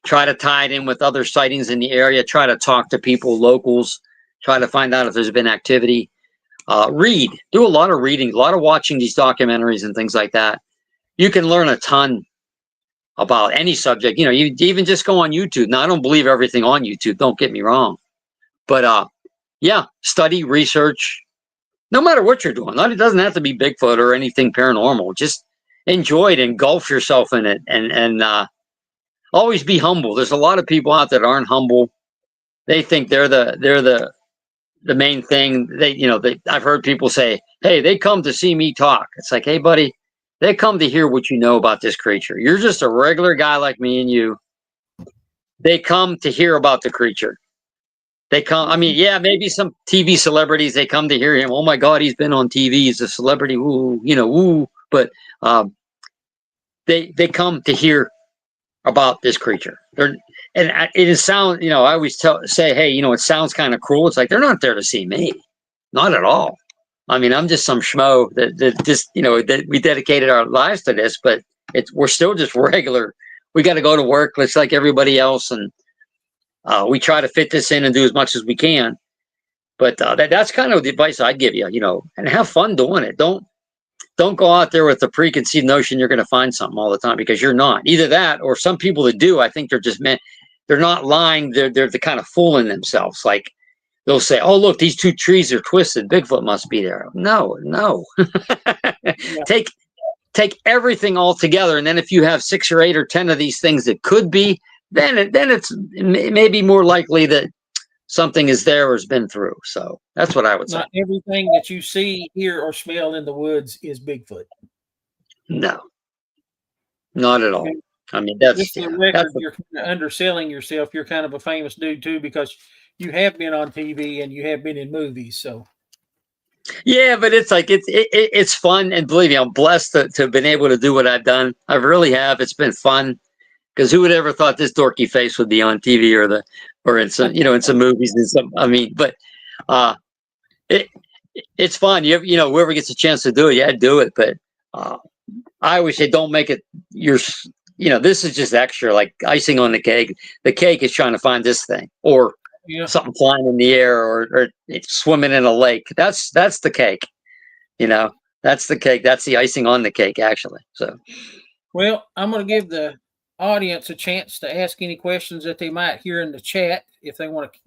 C: try to tie it in with other sightings in the area, try to talk to people, locals, try to find out if there's been activity. Read, do a lot of reading, a lot of watching these documentaries and things like that. You can learn a ton about any subject. You even just go on YouTube. Now, I don't believe everything on YouTube, don't get me wrong. But study, research, no matter what you're doing. It doesn't have to be Bigfoot or anything paranormal. Just enjoy it, engulf yourself in it, and always be humble. There's a lot of people out that aren't humble. They think they're the main thing. I've heard people say, hey, they come to see me talk. It's like, hey, buddy, they come to hear what you know about this creature. You're just a regular guy like me and you. They come to hear about the creature. They come, maybe some TV celebrities, they come to hear him. Oh my God, he's been on TV. He's a celebrity. Woo. But they come to hear about this creature. It is sound, I always say, hey, it sounds kind of cruel. It's like, they're not there to see me. Not at all. I'm just some schmo that just, that we dedicated our lives to this, but we're still just regular. We got to go to work just like everybody else. And we try to fit this in and do as much as we can. But that's kind of the advice I'd give you, and have fun doing it. Don't go out there with the preconceived notion you're going to find something all the time, because you're not. Either that, or some people that do, I think they're not lying. They're the kind of fooling themselves. Like, they'll say, oh, look, these two trees are twisted. Bigfoot must be there. No. Take everything all together. And then if you have 6 or 8 or 10 of these things that could be, then it may be more likely that something is there or has been through. So that's what I would say.
B: Not everything that you see, hear, or smell in the woods is Bigfoot.
C: No, not at all.
B: Just for the record, you're kind of underselling yourself. You're kind of a famous dude too, because you have been on TV and you have been in movies. So
C: Yeah, but it's like it's fun, and believe me, I'm blessed to have been able to do what I've done. I really have. It's been fun because who would ever thought this dorky face would be on TV or in some in some movies and some. I mean, but it it's fun. Whoever gets a chance to do it, yeah, do it. But I always say don't make it your. This is just extra, like icing on the cake. The cake is trying to find this thing or something flying in the air or it's swimming in a lake. That's the cake. That's the cake. That's the icing on the cake, actually. So,
B: well, I'm going to give the audience a chance to ask any questions that they might hear in the chat if they want to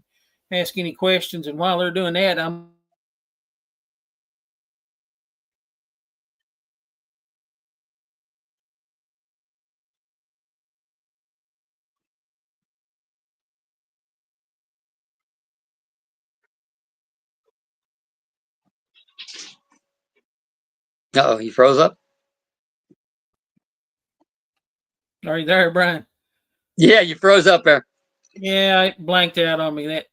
B: ask any questions. And while they're doing that,
C: oh, he froze up.
B: Are you there, Brian?
C: Yeah, you froze up there.
B: Yeah, it blanked out on me. That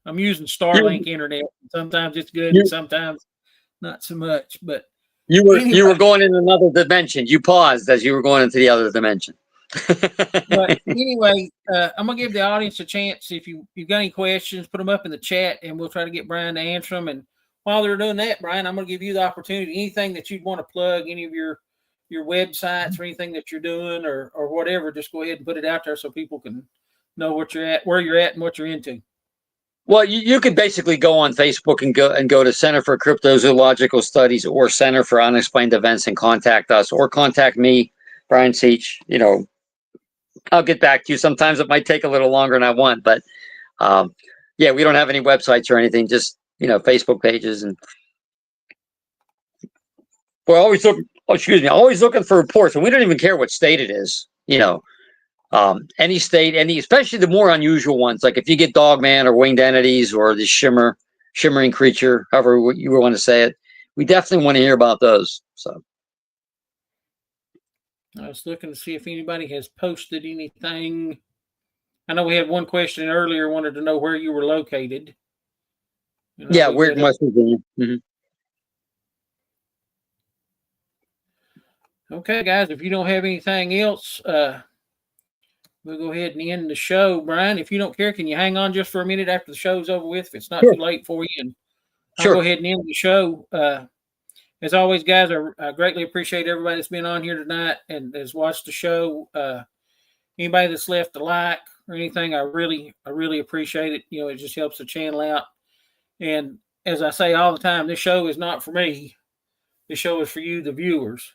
B: I'm using Starlink internet. Sometimes it's good, and sometimes not so much. But
C: you were going in another dimension. You paused as you were going into the other dimension.
B: But anyway, I'm gonna give the audience a chance. If you've got any questions, put them up in the chat, and we'll try to get Brian to answer them. And while they're doing that, Brian, I'm gonna give you the opportunity. Anything that you'd want to plug, any of your websites or anything that you're doing or whatever, just go ahead and put it out there so people can know what you're at, where you're at, and what you're into.
C: Well, you could basically go on Facebook and go to Center for Cryptozoological Studies or Center for Unexplained Events and contact us or contact me, Brian Seech. I'll get back to you. Sometimes it might take a little longer than I want, but yeah, we don't have any websites or anything. Just Facebook pages, and we're always looking for reports, and we don't even care what state it is. Any state, especially the more unusual ones, like if you get Dogman or winged entities or the shimmering creature, however you want to say it, we definitely want to hear about those. So
B: I was looking to see if anybody has posted anything. I know we had one question earlier, wanted to know where you were located.
C: Yeah, we're in West Virginia. Mm-hmm.
B: Okay, guys, if you don't have anything else, we'll go ahead and end the show. Brian, if you don't care, can you hang on just for a minute after the show's over with, if it's not too late for you? And I'll go ahead and end the show. As always, guys, I greatly appreciate everybody that's been on here tonight and has watched the show. Anybody that's left a like or anything, I really appreciate it. It just helps the channel out. And as I say all the time, this show is not for me. This show is for you, the viewers.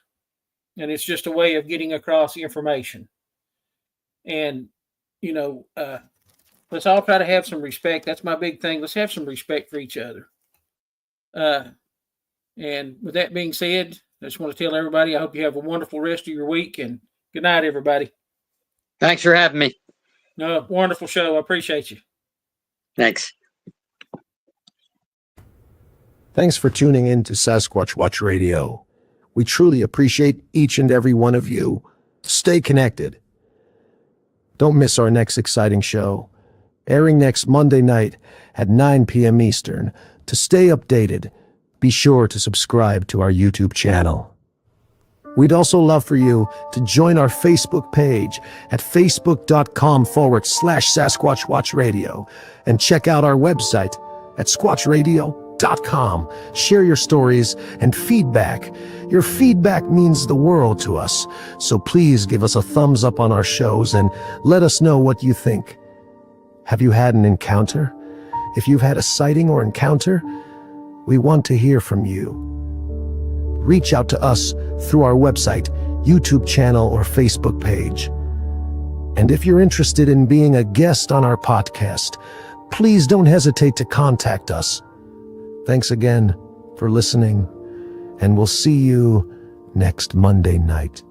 B: And it's just a way of getting across the information. And, let's all try to have some respect. That's my big thing. Let's have some respect for each other. And with that being said, I just want to tell everybody, I hope you have a wonderful rest of your week, and good night, everybody.
C: Thanks for having me.
B: No, wonderful show. I appreciate you.
C: Thanks.
D: Thanks for tuning in to Sasquatch Watch Radio. We truly appreciate each and every one of you. Stay connected. Don't miss our next exciting show, airing next Monday night at 9 p.m. Eastern. To stay updated, be sure to subscribe to our YouTube channel. We'd also love for you to join our Facebook page at facebook.com/Sasquatch Watch Radio and check out our website at squatchradio.com. Share your stories and feedback. Your feedback means the world to us, so please give us a thumbs up on our shows and let us know what you think. Have you had an encounter? If you've had a sighting or encounter, we want to hear from you. Reach out to us through our website, YouTube channel, or Facebook page. And if you're interested in being a guest on our podcast, please don't hesitate to contact us. Thanks again for listening, and we'll see you next Monday night.